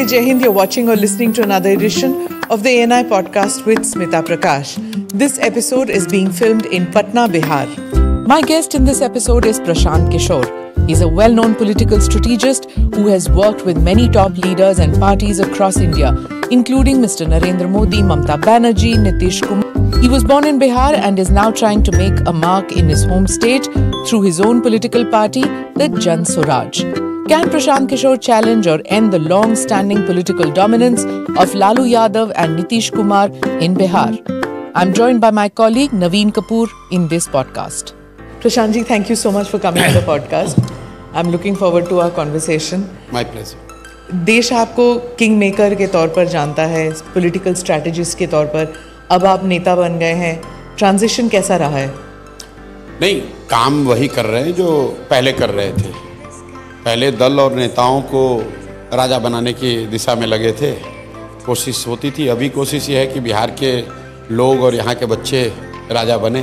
Namaste, Jai Hind. You're watching or listening to another edition of the ANI podcast with Smita Prakash. This episode is being filmed in Patna, Bihar. My guest in this episode is Prashant Kishore. He's a well-known political strategist who has worked with many top leaders and parties across India, including Mr. Narendra Modi, Mamata Banerjee, Nitish Kumar. He was born in Bihar and is now trying to make a mark in his home state through his own political party, the Jan Swaraj. Can Prashant Kishore challenge or end the long-standing political dominance of Lalu Yadav and Nitish Kumar in Bihar? I'm joined by my colleague Naveen Kapoor in this podcast. Prashant ji, thank you so much for coming on the podcast. I'm looking forward to our conversation. My pleasure. देश आपको king maker के तौर पर जानता है, political strategist के तौर पर. अब आप नेता बन गए हैं. ट्रांजिशन कैसा रहा है? नहीं, काम वही कर रहे हैं जो पहले कर रहे थे. पहले दल और नेताओं को राजा बनाने की दिशा में लगे थे. कोशिश होती थी, अभी कोशिश ये है कि बिहार के लोग और यहाँ के बच्चे राजा बने.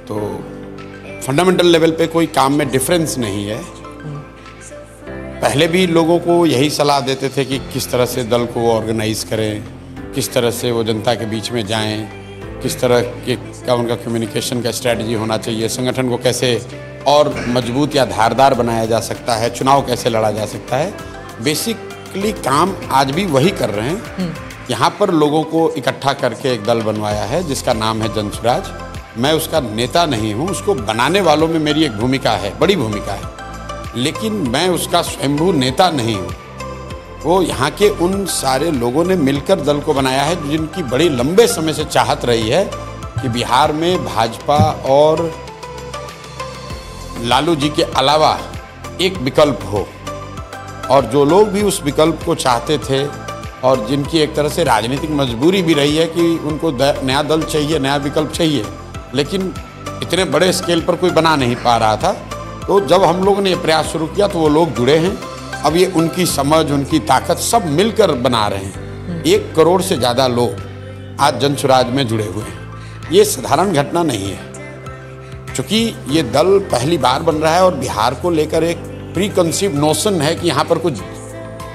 तो फंडामेंटल लेवल पे कोई काम में डिफरेंस नहीं है. पहले भी लोगों को यही सलाह देते थे कि किस तरह से दल को ऑर्गेनाइज करें, किस तरह से वो जनता के बीच में जाएं, किस तरह के का उनका कम्युनिकेशन का स्ट्रेटजी होना चाहिए, संगठन को कैसे और मजबूत या धारदार बनाया जा सकता है, चुनाव कैसे लड़ा जा सकता है. बेसिकली काम आज भी वही कर रहे हैं. यहाँ पर लोगों को इकट्ठा करके एक दल बनवाया है जिसका नाम है जन स्वराज. मैं उसका नेता नहीं हूँ, उसको बनाने वालों में मेरी एक भूमिका है, बड़ी भूमिका है, लेकिन मैं उसका स्वयंभू नेता नहीं हूँ. वो यहाँ के उन सारे लोगों ने मिलकर दल को बनाया है जिनकी बड़ी लंबे समय से चाहत रही है कि बिहार में भाजपा और लालू जी के अलावा एक विकल्प हो. और जो लोग भी उस विकल्प को चाहते थे और जिनकी एक तरह से राजनीतिक मजबूरी भी रही है कि उनको नया दल चाहिए, नया विकल्प चाहिए, लेकिन इतने बड़े स्केल पर कोई बना नहीं पा रहा था. तो जब हम लोगों ने ये प्रयास शुरू किया तो वो लोग जुड़े हैं. अब ये उनकी समझ, उनकी ताकत सब मिलकर बना रहे हैं. 1 करोड़ से ज़्यादा लोग आज जन स्वराज में जुड़े हुए हैं. ये साधारण घटना नहीं है. चूँकि ये दल पहली बार बन रहा है और बिहार को लेकर एक प्री कंसीव नोशन है कि यहाँ पर कुछ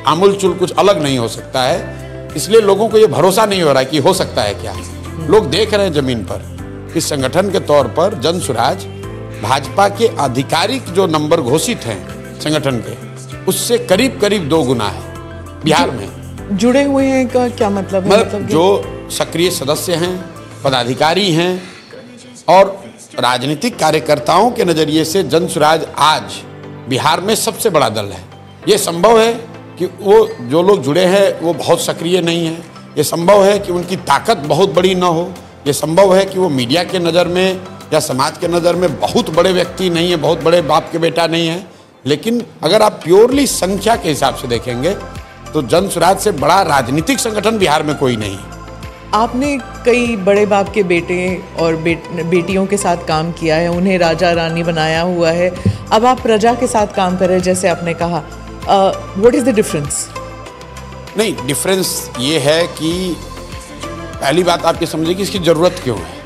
आमूलचूल कुछ अलग नहीं हो सकता है, इसलिए लोगों को ये भरोसा नहीं हो रहा है कि हो सकता है क्या. लोग देख रहे हैं ज़मीन पर कि संगठन के तौर पर जन स्वराज भाजपा के आधिकारिक जो नंबर घोषित हैं संगठन के, उससे करीब करीब 2 गुना है बिहार में. जुड़े हुए हैं का क्या मतलब है? मतलब जो सक्रिय सदस्य हैं, पदाधिकारी हैं और राजनीतिक कार्यकर्ताओं के नज़रिए से जन स्वराज आज बिहार में सबसे बड़ा दल है. ये संभव है कि वो जो लोग जुड़े हैं वो बहुत सक्रिय नहीं है. ये संभव है कि उनकी ताकत बहुत बड़ी ना हो. ये संभव है कि वो मीडिया के नज़र में या समाज के नज़र में बहुत बड़े व्यक्ति नहीं है, बहुत बड़े बाप के बेटा नहीं है. लेकिन अगर आप प्योरली संख्या के हिसाब से देखेंगे तो जन स्वराज से बड़ा राजनीतिक संगठन बिहार में कोई नहीं. आपने कई बड़े बाप के बेटे और बेटियों के साथ काम किया है, उन्हें राजा रानी बनाया हुआ है. अब आप प्रजा के साथ काम कर रहे हैं, जैसे आपने कहा. What is the difference? नहीं, डिफरेंस ये है कि पहली बात आप ये समझिए कि इसकी ज़रूरत क्यों है.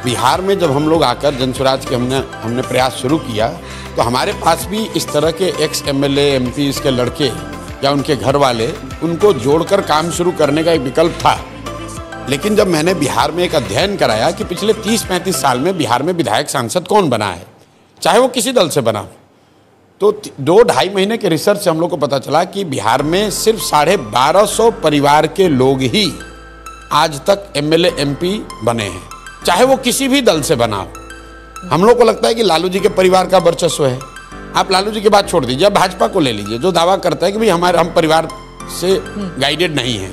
बिहार में जब हम लोग आकर जन स्वराज के हमने प्रयास शुरू किया तो हमारे पास भी इस तरह के एक्स MLA MP के लड़के या उनके घर वाले, उनको जोड़कर काम शुरू करने का एक विकल्प था. लेकिन जब मैंने बिहार में एक अध्ययन कराया कि पिछले 30-35 साल में बिहार में विधायक सांसद कौन बना है, चाहे वो किसी दल से बना, तो 2-2.5 महीने के रिसर्च से हम लोग को पता चला कि बिहार में सिर्फ 1250 परिवार के लोग ही आज तक MLA MP बने हैं, चाहे वो किसी भी दल से बना. हम लोग को लगता है कि लालू जी के परिवार का वर्चस्व है. आप लालू जी की बात छोड़ दीजिए, भाजपा को ले लीजिए जो दावा करता है कि भाई हम परिवार से गाइडेड नहीं हैं.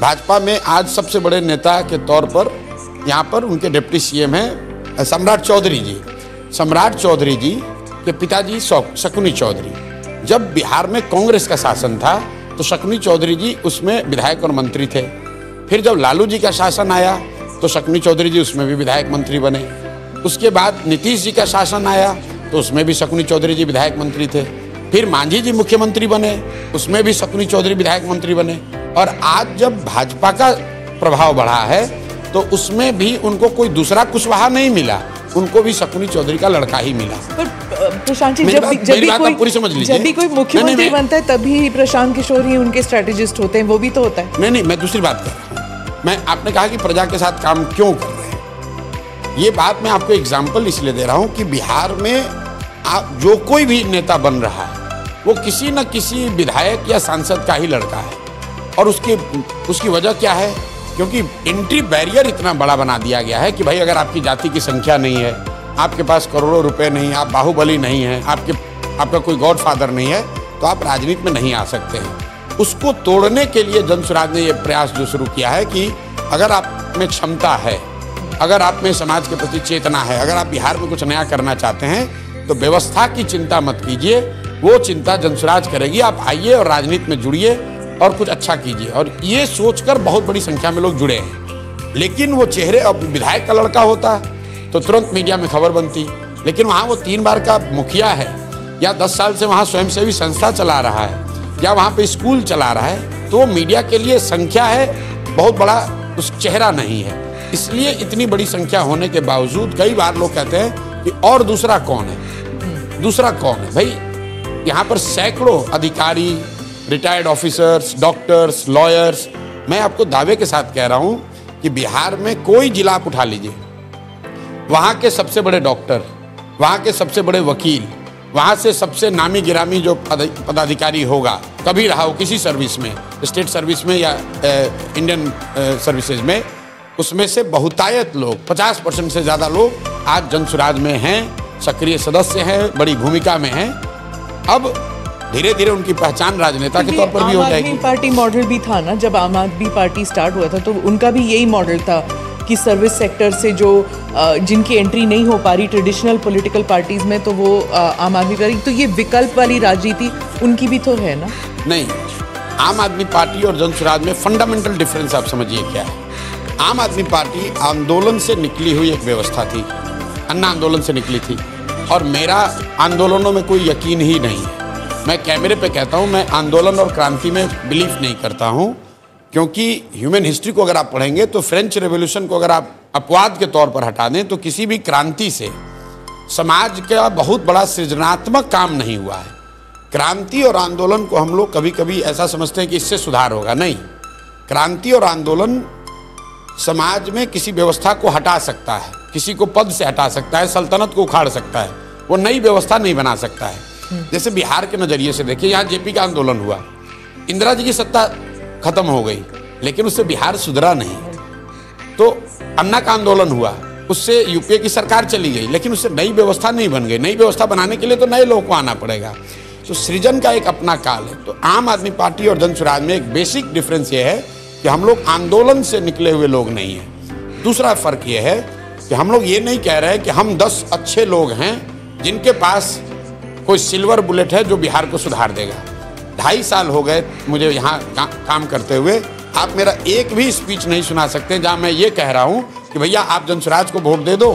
भाजपा में आज सबसे बड़े नेता के तौर पर यहाँ पर उनके डिप्टी CM हैं सम्राट चौधरी जी. सम्राट चौधरी जी के पिताजी शकुनी चौधरी. जब बिहार में कांग्रेस का शासन था तो शकुनी चौधरी जी उसमें विधायक और मंत्री थे. फिर जब लालू जी का शासन आया तो शकुनी चौधरी जी उसमें भी विधायक मंत्री बने. उसके बाद नीतीश जी का शासन आया तो उसमें भी शकुनी चौधरी जी विधायक मंत्री थे. फिर मांझी जी मुख्यमंत्री बने, उसमें भी शकुनी चौधरी विधायक मंत्री बने. और आज जब भाजपा का प्रभाव बढ़ा है तो उसमें भी उनको कोई दूसरा कुशवाहा नहीं मिला. उनको भी शकुनी चौधरी का लड़का ही मिला। पर प्रशांत जी, मेरी बात आप पूरी समझ लीजिए। जब भी कोई मुख्यमंत्री बनता है तभी प्रशांत किशोर ही उनके स्ट्रेटेजिस्ट होते हैं, वो भी तो होता है। नहीं, मैं दूसरी बात कर रहा हूँ। मैं आपने कहा कि प्रजा के साथ काम क्यों कर रहे हैं, ये बात मैं आपको एग्जाम्पल इसलिए दे रहा हूँ कि बिहार में जो कोई भी नेता बन रहा है वो किसी न किसी विधायक या सांसद का ही लड़का है। और उसकी वजह क्या है? क्योंकि एंट्री बैरियर इतना बड़ा बना दिया गया है कि भाई अगर आपकी जाति की संख्या नहीं है, आपके पास करोड़ों रुपए नहीं, आप बाहुबली नहीं है, आपका कोई गॉडफादर नहीं है, तो आप राजनीति में नहीं आ सकते हैं। उसको तोड़ने के लिए जनसुराज ने ये प्रयास जो शुरू किया है कि अगर आप में क्षमता है, अगर आप में समाज के प्रति चेतना है, अगर आप बिहार में कुछ नया करना चाहते हैं तो व्यवस्था की चिंता मत कीजिए, वो चिंता जनसुराज करेगी। आप आइए और राजनीति में जुड़िए और कुछ अच्छा कीजिए। और ये सोचकर बहुत बड़ी संख्या में लोग जुड़े हैं। लेकिन वो चेहरे, अब विधायक का लड़का होता तो तुरंत मीडिया में खबर बनती, लेकिन वहाँ वो 3 बार का मुखिया है या 10 साल से वहाँ स्वयंसेवी संस्था चला रहा है या वहाँ पे स्कूल चला रहा है, तो मीडिया के लिए संख्या है, बहुत बड़ा उस चेहरा नहीं है। इसलिए इतनी बड़ी संख्या होने के बावजूद कई बार लोग कहते हैं कि और दूसरा कौन है, दूसरा कौन है। भाई यहाँ पर सैकड़ों अधिकारी, रिटायर्ड ऑफिसर्स, डॉक्टर्स, लॉयर्स, मैं आपको दावे के साथ कह रहा हूँ कि बिहार में कोई जिला आप उठा लीजिए, वहाँ के सबसे बड़े डॉक्टर, वहाँ के सबसे बड़े वकील, वहाँ से सबसे नामी गिरामी जो पदाधिकारी होगा, कभी रहा हो किसी सर्विस में, स्टेट सर्विस में या इंडियन सर्विसेज में, उसमें से बहुतायत लोग, 50% से ज़्यादा लोग आज जनसुराज में हैं, सक्रिय सदस्य हैं, बड़ी भूमिका में हैं। अब धीरे धीरे उनकी पहचान राजनेता के तौर पर भी हो जाएगी। आम आदमी पार्टी मॉडल भी था ना, जब आम आदमी पार्टी स्टार्ट हुआ था तो उनका भी यही मॉडल था कि सर्विस सेक्टर से जो जिनकी एंट्री नहीं हो पा रही ट्रेडिशनल पॉलिटिकल पार्टीज में, तो वो आम आदमी पार्टी, तो ये विकल्प वाली राजनीति उनकी भी तो है ना। नहीं, आम आदमी पार्टी और जनसुराज में फंडामेंटल डिफरेंस आप समझिए क्या है। आम आदमी पार्टी आंदोलन से निकली हुई एक व्यवस्था थी, अन्ना आंदोलन से निकली थी, और मेरा आंदोलनों में कोई यकीन ही नहीं है। मैं कैमरे पे कहता हूँ, मैं आंदोलन और क्रांति में बिलीव नहीं करता हूँ, क्योंकि ह्यूमन हिस्ट्री को अगर आप पढ़ेंगे तो फ्रेंच रेवोल्यूशन को अगर आप अपवाद के तौर पर हटा दें तो किसी भी क्रांति से समाज का बहुत बड़ा सृजनात्मक काम नहीं हुआ है। क्रांति और आंदोलन को हम लोग कभी कभी ऐसा समझते हैं कि इससे सुधार होगा, नहीं। क्रांति और आंदोलन समाज में किसी व्यवस्था को हटा सकता है, किसी को पद से हटा सकता है, सल्तनत को उखाड़ सकता है, वो नई व्यवस्था नहीं बना सकता है। जैसे बिहार के नजरिए से देखिए, यहाँ जेपी का आंदोलन हुआ, इंदिरा जी की सत्ता खत्म हो गई, लेकिन उससे बिहार सुधरा नहीं। तो अन्ना का आंदोलन हुआ, उससे यूपीए की सरकार चली गई, लेकिन उससे नई व्यवस्था नहीं बन गई। नई व्यवस्था बनाने के लिए तो नए लोगों को आना पड़ेगा। तो सृजन का एक अपना काल है। तो आम आदमी पार्टी और जनसुराज में एक बेसिक डिफरेंस ये है कि हम लोग आंदोलन से निकले हुए लोग नहीं हैं। दूसरा फर्क ये है कि हम लोग ये नहीं कह रहे हैं कि हम 10 अच्छे लोग हैं जिनके पास कोई सिल्वर बुलेट है जो बिहार को सुधार देगा। 2.5 साल हो गए मुझे यहाँ काम करते हुए, आप मेरा एक भी स्पीच नहीं सुना सकते जहाँ मैं ये कह रहा हूँ कि भैया आप जनसुराज को वोट दे दो,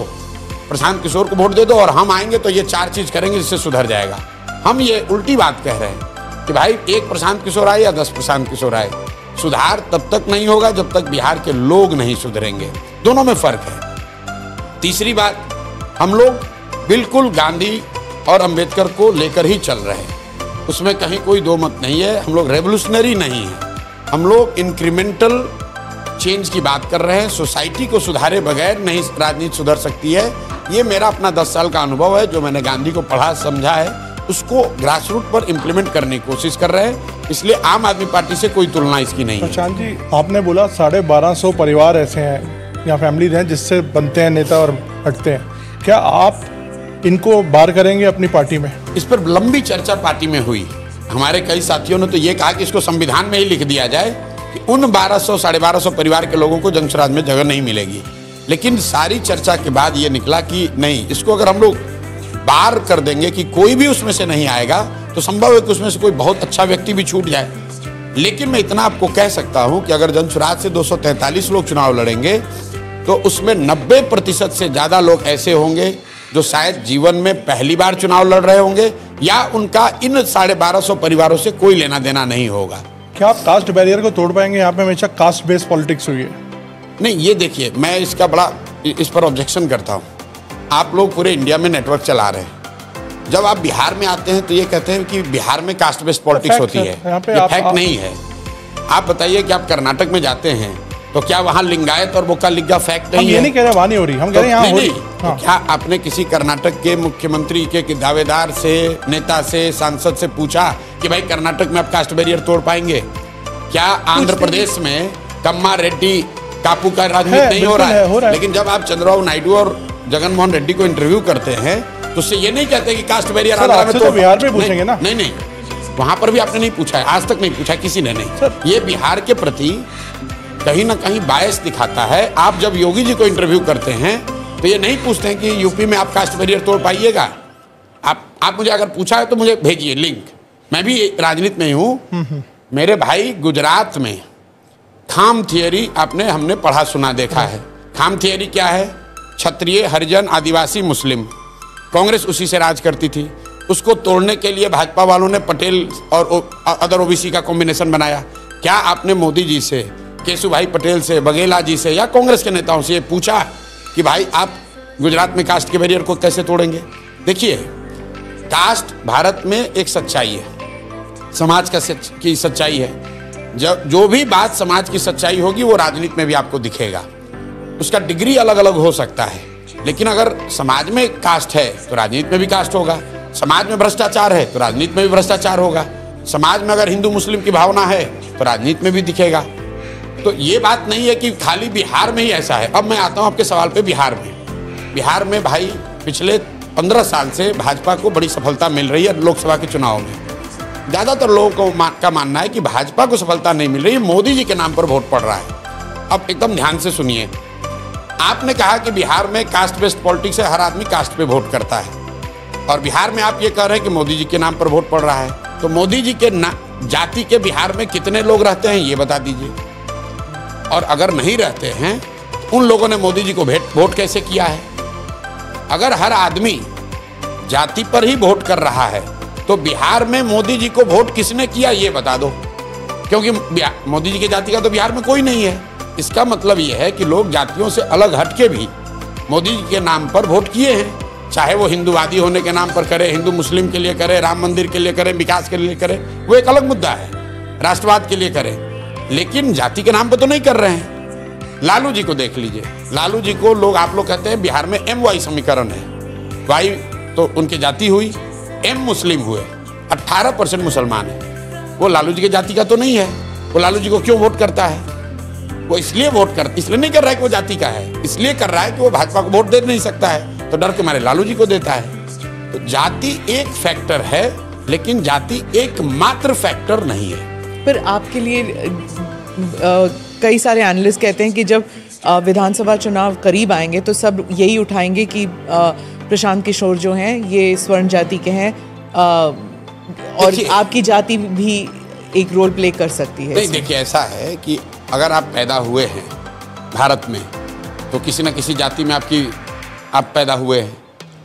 प्रशांत किशोर को वोट दे दो, और हम आएंगे तो ये 4 चीज़ करेंगे जिससे सुधर जाएगा। हम ये उल्टी बात कह रहे हैं कि भाई 1 प्रशांत किशोर आए या 10 प्रशांत किशोर आए, सुधार तब तक नहीं होगा जब तक बिहार के लोग नहीं सुधरेंगे। दोनों में फर्क है। तीसरी बात, हम लोग बिल्कुल गांधी और अंबेडकर को लेकर ही चल रहे हैं, उसमें कहीं कोई दो मत नहीं है। हम लोग रेवोल्यूशनरी नहीं है, हम लोग इंक्रीमेंटल चेंज की बात कर रहे हैं। सोसाइटी को सुधारे बगैर नहीं राजनीति सुधर सकती है। ये मेरा अपना 10 साल का अनुभव है, जो मैंने गांधी को पढ़ा समझा है, उसको ग्रास रूट पर इम्प्लीमेंट करने की कोशिश कर रहे हैं। इसलिए आम आदमी पार्टी से कोई तुलना इसकी नहीं है। प्रशांत जी, आपने बोला 1250 परिवार ऐसे हैं या फैमिलीज हैं जिससे बनते हैं नेता और हटते हैं, क्या आप इनको बाहर करेंगे अपनी पार्टी में? इस पर लंबी चर्चा पार्टी में हुई। हमारे कई साथियों ने तो ये कहा कि इसको संविधान में ही लिख दिया जाए कि उन 1200 साढ़े 1200 परिवार के लोगों को जनसुराज में जगह नहीं मिलेगी। लेकिन सारी चर्चा के बाद ये निकला कि नहीं, इसको अगर हम लोग बाहर कर देंगे कि कोई भी उसमें से नहीं आएगा, तो संभव है कि उसमें से कोई बहुत अच्छा व्यक्ति भी छूट जाए। लेकिन मैं इतना आपको कह सकता हूं कि अगर जनसुराज से 243 लोग चुनाव लड़ेंगे तो उसमें 90% से ज़्यादा लोग ऐसे होंगे जो शायद जीवन में पहली बार चुनाव लड़ रहे होंगे, या उनका इन 1250 परिवारों से कोई लेना देना नहीं होगा। क्या आप कास्ट बैरियर को तोड़ पाएंगे? यहाँ पे हमेशा कास्ट बेस्ड पॉलिटिक्स हुई है। नहीं, ये देखिए, मैं इसका बड़ा इस पर ऑब्जेक्शन करता हूँ। आप लोग पूरे इंडिया में नेटवर्क चला रहे हैं, जब आप बिहार में आते हैं तो ये कहते हैं कि बिहार में कास्ट बेस्ड पॉलिटिक्स होती है। ये फैक्ट नहीं है। आप बताइए कि आप कर्नाटक में जाते हैं तो क्या वहाँ लिंगायत और बोका लिग्गा फैक्ट नहीं है? ये नहीं कह रहे वहाँ नहीं हो रही, हम कह रहे हैं यहाँ हो रही। तो क्या आपने किसी कर्नाटक के मुख्यमंत्री के दावेदार से, नेता से, सांसद से पूछा कि भाई कर्नाटक में आप कास्ट बैरियर तोड़ पाएंगे? क्या आंध्र प्रदेश में कम्मा रेड्डी कापू का राजनीति नहीं हो रहा है? लेकिन जब आप चंद्रबाबू नायडू और जगन मोहन रेड्डी को इंटरव्यू करते हैं तो उससे ये नहीं कहते कि कास्ट बैरियर आंध्र में तो बिहार में पूछेंगे ना। नहीं, वहां पर भी आपने नहीं पूछा है, आज तक नहीं पूछा किसी ने नहीं। ये बिहार के प्रति कहीं ना कहीं बायस दिखाता है। आप जब योगी जी को इंटरव्यू करते हैं तो ये नहीं पूछते हैं कि यूपी में आप कास्ट बैरियर तोड़ पाइएगा। आप मुझे अगर पूछा है तो मुझे भेजिए लिंक। मैं भी राजनीति में हूँ। मेरे भाई गुजरात में खाम थियरी हमने पढ़ा सुना देखा है। खाम थियरी क्या है? क्षत्रिय, हरिजन, आदिवासी, मुस्लिम, कांग्रेस उसी से राज करती थी। उसको तोड़ने के लिए भाजपा वालों ने पटेल और अदर ओबीसी का कॉम्बिनेशन बनाया। क्या आपने मोदी जी से, केशुभाई पटेल से, बघेला जी से या कांग्रेस के नेताओं से ये पूछा कि भाई आप गुजरात में कास्ट के बैरियर को कैसे तोड़ेंगे? देखिए, कास्ट भारत में एक सच्चाई है, समाज की सच्चाई है। जो भी बात समाज की सच्चाई होगी वो राजनीति में भी आपको दिखेगा। उसका डिग्री अलग अलग हो सकता है, लेकिन अगर समाज में कास्ट है तो राजनीति में भी कास्ट होगा। समाज में भ्रष्टाचार है तो राजनीति में भी भ्रष्टाचार होगा। समाज में अगर हिंदू मुस्लिम की भावना है तो राजनीति में भी दिखेगा। तो ये बात नहीं है कि खाली बिहार में ही ऐसा है। अब मैं आता हूँ आपके सवाल पे। बिहार में भाई पिछले 15 साल से भाजपा को बड़ी सफलता मिल रही है लोकसभा के चुनाव में। ज़्यादातर लोगों का मानना है कि भाजपा को सफलता नहीं मिल रही, मोदी जी के नाम पर वोट पड़ रहा है। अब एकदम ध्यान से सुनिए। आपने कहा कि बिहार में कास्ट बेस्ड पॉलिटिक्स है, हर आदमी कास्ट पे वोट करता है, और बिहार में आप ये कह रहे हैं कि मोदी जी के नाम पर वोट पड़ रहा है। तो मोदी जी के जाति के बिहार में कितने लोग रहते हैं ये बता दीजिए। और अगर नहीं रहते हैं, उन लोगों ने मोदी जी को वोट कैसे किया है? अगर हर आदमी जाति पर ही वोट कर रहा है तो बिहार में मोदी जी को वोट किसने किया ये बता दो, क्योंकि मोदी जी के जाति का तो बिहार में कोई नहीं है। इसका मतलब ये है कि लोग जातियों से अलग हटके भी मोदी जी के नाम पर वोट किए हैं। चाहे वो हिंदूवादी होने के नाम पर करे, हिंदू मुस्लिम के लिए करे, राम मंदिर के लिए करे, विकास के लिए करे, वो एक अलग मुद्दा है, राष्ट्रवाद के लिए करे, लेकिन जाति के नाम पर तो नहीं कर रहे हैं। लालू जी को देख लीजिए। लालू जी को आप लोग कहते हैं बिहार में MY समीकरण है। Y तो उनकी जाति हुई, M मुस्लिम हुए, 18% मुसलमान है। वो लालू जी की जाति का तो नहीं है। वो लालू जी को क्यों वोट करता है? वो इसलिए नहीं कर रहा है कि वो जाति का है, इसलिए कर रहा है कि वो भाजपा को वोट दे नहीं सकता है, तो डर के मारे लालू जी को देता है। तो जाति एक फैक्टर है, लेकिन जाति एकमात्र फैक्टर नहीं है। पर आपके लिए कई सारे एनालिस्ट कहते हैं कि जब विधानसभा चुनाव करीब आएंगे तो सब यही उठाएंगे कि प्रशांत किशोर जो हैं ये स्वर्ण जाति के हैं, और आपकी जाति भी एक रोल प्ले कर सकती है। नहीं, देखिए, ऐसा है कि अगर आप पैदा हुए हैं भारत में तो किसी न किसी जाति में आप पैदा हुए हैं।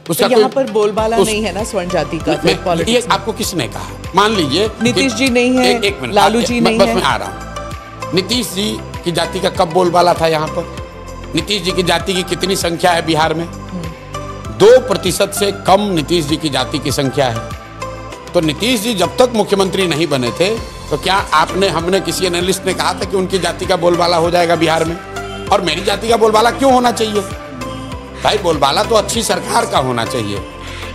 उसका यहाँ पर बोलबाला नहीं है ना स्वर्ण जाति का। ये आपको किसने कहा? मान लीजिए नीतीश जी नहीं है, एक मिनट, लालू जी नहीं है। बस मैं आ रहा हूँ। नीतीश जी की जाति का कब बोलबाला था यहाँ पर? नीतीश जी की जाति की कितनी संख्या है बिहार में? 2% से कम नीतीश जी की जाति की संख्या है। तो नीतीश जी जब तक मुख्यमंत्री नहीं बने थे तो क्या हमने किसी एनालिस्ट ने कहा था कि उनकी जाति का बोलबाला हो जाएगा बिहार में? और मेरी जाति का बोलबाला क्यों होना चाहिए? भाई, बोलबाला तो अच्छी सरकार का होना चाहिए,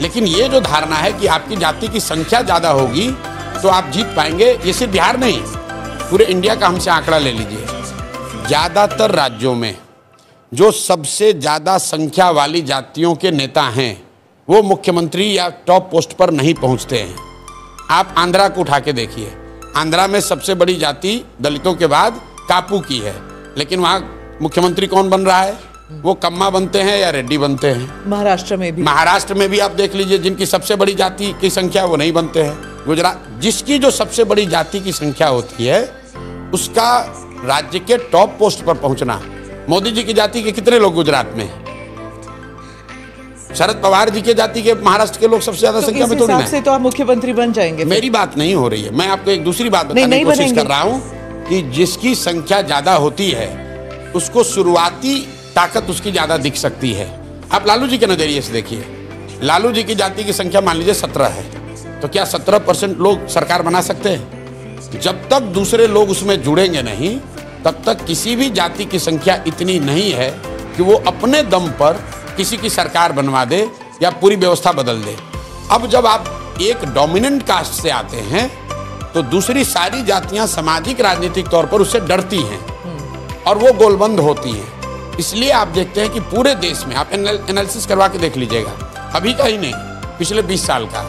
लेकिन ये जो धारणा है कि आपकी जाति की संख्या ज़्यादा होगी तो आप जीत पाएंगे, ये सिर्फ बिहार नहीं, पूरे इंडिया का हमसे आंकड़ा ले लीजिए। ज़्यादातर राज्यों में जो सबसे ज़्यादा संख्या वाली जातियों के नेता हैं वो मुख्यमंत्री या टॉप पोस्ट पर नहीं पहुंचते हैं। आप आंध्रा को उठा के देखिए। आंध्रा में सबसे बड़ी जाति दलितों के बाद कापू की है, लेकिन वहाँ मुख्यमंत्री कौन बन रहा है? वो कम्मा बनते हैं या रेड्डी बनते हैं। महाराष्ट्र में भी आप देख लीजिए, जिनकी सबसे बड़ी जाति की संख्या वो नहीं बनते हैं। गुजरात, जिसकी जो सबसे बड़ी जाति की संख्या होती है उसका राज्य के टॉप पोस्ट पर पहुंचना। मोदी जी की जाति के कितने लोग गुजरात में? शरद पवार जी के जाति के महाराष्ट्र के लोग सबसे ज्यादा संख्या में थोड़ी ना। तो आप मुख्यमंत्री बन जाएंगे। मेरी बात नहीं हो रही है, मैं आपको एक दूसरी बात बताने की कोशिश कर रहा हूँ कि जिसकी संख्या ज्यादा होती है उसको शुरुआती ताकत उसकी ज्यादा दिख सकती है। आप लालू जी के नजरिए से देखिए, लालू जी की जाति की संख्या मान लीजिए 17 है, तो क्या 17% लोग सरकार बना सकते हैं? जब तक दूसरे लोग उसमें जुड़ेंगे नहीं, तब तक किसी भी जाति की संख्या इतनी नहीं है कि वो अपने दम पर किसी की सरकार बनवा दे या पूरी व्यवस्था बदल दे। अब जब आप एक डोमिनेंट कास्ट से आते हैं तो दूसरी सारी जातियां सामाजिक राजनीतिक तौर पर उससे डरती हैं और वो गोलबंद होती हैं। इसलिए आप देखते हैं कि पूरे देश में आप एनालिसिस करवा के देख लीजिएगा, अभी का ही नहीं, पिछले 20 साल का,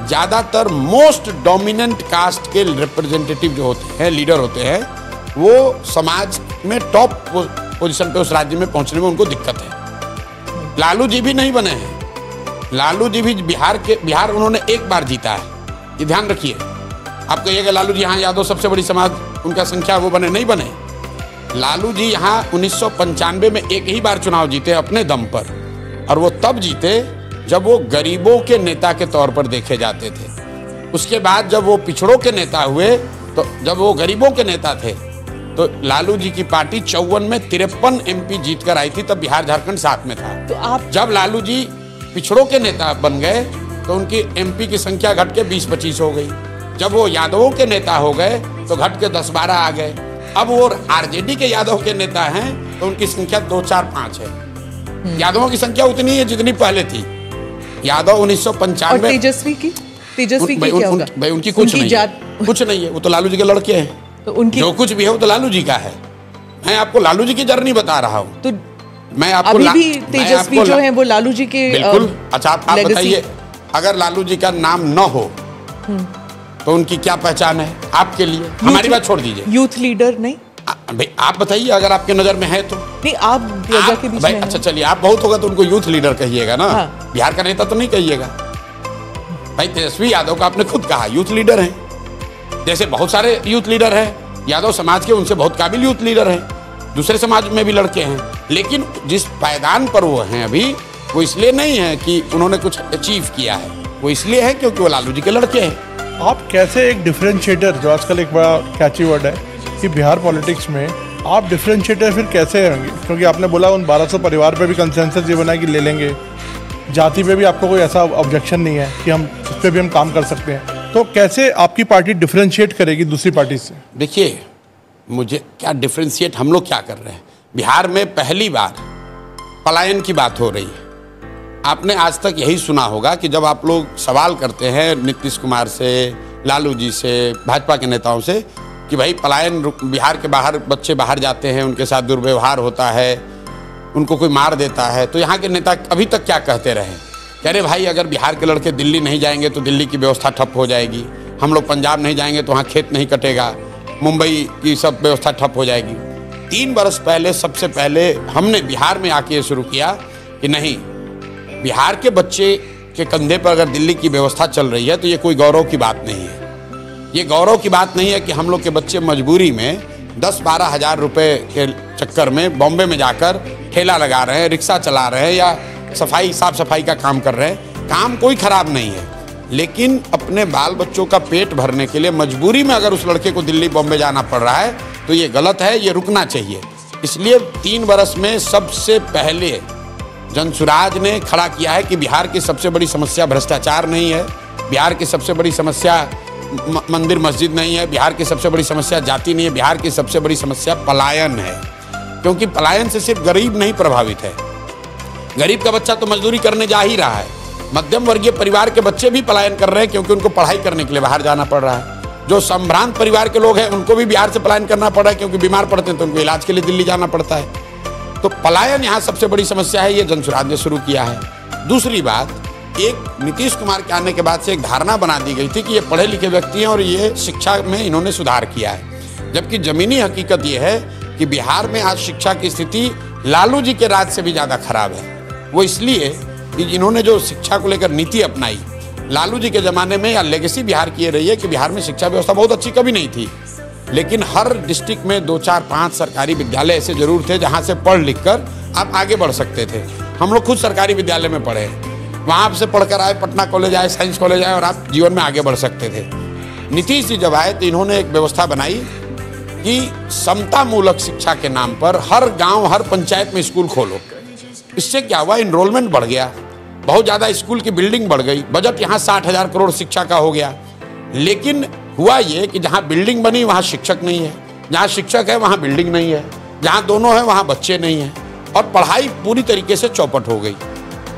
ज़्यादातर मोस्ट डोमिनेंट कास्ट के रिप्रेजेंटेटिव जो होते हैं, लीडर होते हैं, वो समाज में टॉप पोजीशन पे उस राज्य में पहुंचने में उनको दिक्कत है। लालू जी भी नहीं बने हैं, लालू जी भी बिहार उन्होंने एक बार जीता है, ये ध्यान रखिए। आप कहिएगा लालू जी यहाँ यादव सबसे बड़ी समाज उनका संख्या वो बने, नहीं बने। लालू जी यहाँ 1995 में एक ही बार चुनाव जीते अपने दम पर, और वो तब जीते जब वो गरीबों के नेता के तौर पर देखे जाते थे। उसके बाद जब वो पिछड़ों के नेता हुए, तो जब वो गरीबों के नेता थे, तो लालू जी की पार्टी 54 में 53 MP जीत कर आई थी, तब बिहार झारखंड साथ में था। तो आप जब लालू जी पिछड़ों के नेता बन गए तो उनकी MP की संख्या घट के 20-25 हो गई। जब वो यादवों के नेता हो गए तो घट के 10-12 आ गए। अब वो RJD के यादव के नेता हैं तो उनकी संख्या 2-4-5 है। यादवों की संख्या उतनी है जितनी पहले थी। यादव 1995 तेजस्वी की क्या होगा? भाई उनकी कुछ नहीं है, कुछ नहीं है, वो तो लालू जी के लड़के हैं। तो उनकी जो कुछ भी है वो तो लालू जी का है। मैं आपको लालू जी की जर्नी बता रहा हूँ। तो मैं आपको अभी भी तेजस्वी जो है वो लालू जी के बिल्कुल। अच्छा आप बताइए, अगर लालू जी का नाम न हो तो उनकी क्या पहचान है आपके लिए? हमारी बात छोड़ दीजिए, यूथ लीडर नहीं भाई, आप बताइए अगर आपके नजर में है तो। नहीं, आप के बीच भाई में अच्छा चलिए, आप बहुत होगा तो उनको यूथ लीडर कहिएगा ना। हाँ। बिहार का नेता तो नहीं कहिएगा। भाई तेजस्वी यादव का आपने खुद कहा यूथ लीडर है, जैसे बहुत सारे यूथ लीडर हैं यादव समाज के, उनसे बहुत काबिल यूथ लीडर हैं, दूसरे समाज में भी लड़के हैं। लेकिन जिस पायदान पर वो हैं अभी, वो इसलिए नहीं है कि उन्होंने कुछ अचीव किया है, वो इसलिए है क्योंकि वो लालू जी के लड़के हैं। आप कैसे एक डिफरेंशिएटर, जो आजकल एक बड़ा कैची वर्ड है कि बिहार पॉलिटिक्स में, आप डिफरेंशिएटर फिर कैसे होंगे? क्योंकि आपने बोला उन 1200 परिवार पे भी कंसेंसस ये बना कि ले लेंगे, जाति पे भी आपको कोई ऐसा ऑब्जेक्शन नहीं है कि हम उस पर भी हम काम कर सकते हैं, तो कैसे आपकी पार्टी डिफरेंशिएट करेगी दूसरी पार्टी से? देखिए, मुझे क्या डिफरेंशिएट, हम लोग क्या कर रहे हैं? बिहार में पहली बार पलायन की बात हो रही है। आपने आज तक यही सुना होगा कि जब आप लोग सवाल करते हैं नीतीश कुमार से, लालू जी से, भाजपा के नेताओं से कि भाई पलायन, बिहार के बाहर बच्चे बाहर जाते हैं, उनके साथ दुर्व्यवहार होता है, उनको कोई मार देता है, तो यहाँ के नेता अभी तक क्या कहते रहे? कह रहे भाई अगर बिहार के लड़के दिल्ली नहीं जाएंगे तो दिल्ली की व्यवस्था ठप हो जाएगी, हम लोग पंजाब नहीं जाएंगे तो वहाँ खेत नहीं कटेगा, मुंबई की सब व्यवस्था ठप हो जाएगी। 3 बरस पहले सबसे पहले हमने बिहार में आके ये शुरू किया कि नहीं, बिहार के बच्चे के कंधे पर अगर दिल्ली की व्यवस्था चल रही है तो ये कोई गौरव की बात नहीं है। ये गौरव की बात नहीं है कि हम लोग के बच्चे मजबूरी में 10-12 हज़ार रुपये के चक्कर में बॉम्बे में जाकर ठेला लगा रहे हैं, रिक्शा चला रहे हैं या साफ सफाई का काम कर रहे हैं। काम कोई खराब नहीं है, लेकिन अपने बाल बच्चों का पेट भरने के लिए मजबूरी में अगर उस लड़के को दिल्ली बॉम्बे जाना पड़ रहा है तो ये गलत है, ये रुकना चाहिए। इसलिए 3 बरस में सबसे पहले जनसुराज ने खड़ा किया है कि बिहार की सबसे बड़ी समस्या भ्रष्टाचार नहीं है, बिहार की सबसे बड़ी समस्या मंदिर मस्जिद नहीं है, बिहार की सबसे बड़ी समस्या जाति नहीं है, बिहार की सबसे बड़ी समस्या पलायन है। क्योंकि पलायन से सिर्फ गरीब नहीं प्रभावित है, गरीब का बच्चा तो मजदूरी करने जा ही रहा है, मध्यम वर्गीय परिवार के बच्चे भी पलायन कर रहे हैं क्योंकि उनको पढ़ाई करने के लिए बाहर जाना पड़ रहा है। जो संभ्रांत परिवार के लोग हैं उनको भी बिहार से पलायन करना पड़ रहा है क्योंकि बीमार पड़ते हैं तो उनको इलाज के लिए दिल्ली जाना पड़ता है। तो पलायन यहाँ सबसे बड़ी समस्या है, ये जनसुराज ने शुरू किया है। दूसरी बात, एक नीतीश कुमार के आने के बाद से एक धारणा बना दी गई थी कि ये पढ़े लिखे व्यक्ति हैं और ये शिक्षा में इन्होंने सुधार किया है, जबकि जमीनी हकीकत ये है कि बिहार में आज शिक्षा की स्थिति लालू जी के राज से भी ज़्यादा खराब है। वो इसलिए कि इन्होंने जो शिक्षा को लेकर नीति अपनाई, लालू जी के ज़माने में या लेगेसी बिहार की ये रही है कि बिहार में शिक्षा व्यवस्था बहुत अच्छी कभी नहीं थी, लेकिन हर डिस्ट्रिक्ट में 2-4-5 सरकारी विद्यालय ऐसे जरूर थे जहाँ से पढ़ लिख कर आप आगे बढ़ सकते थे। हम लोग खुद सरकारी विद्यालय में पढ़े, वहाँ से पढ़कर आए, पटना कॉलेज आए, साइंस कॉलेज आए और आप जीवन में आगे बढ़ सकते थे। नीतीश जी जब आए तो इन्होंने एक व्यवस्था बनाई कि समता मूलक शिक्षा के नाम पर हर गांव हर पंचायत में स्कूल खोलो। इससे क्या हुआ, इनरोलमेंट बढ़ गया, बहुत ज़्यादा स्कूल की बिल्डिंग बढ़ गई, बजट यहाँ 60,000 करोड़ शिक्षा का हो गया। लेकिन हुआ ये कि जहाँ बिल्डिंग बनी वहाँ शिक्षक नहीं है, जहाँ शिक्षक है वहाँ बिल्डिंग नहीं है, जहाँ दोनों है वहाँ बच्चे नहीं हैं, और पढ़ाई पूरी तरीके से चौपट हो गई।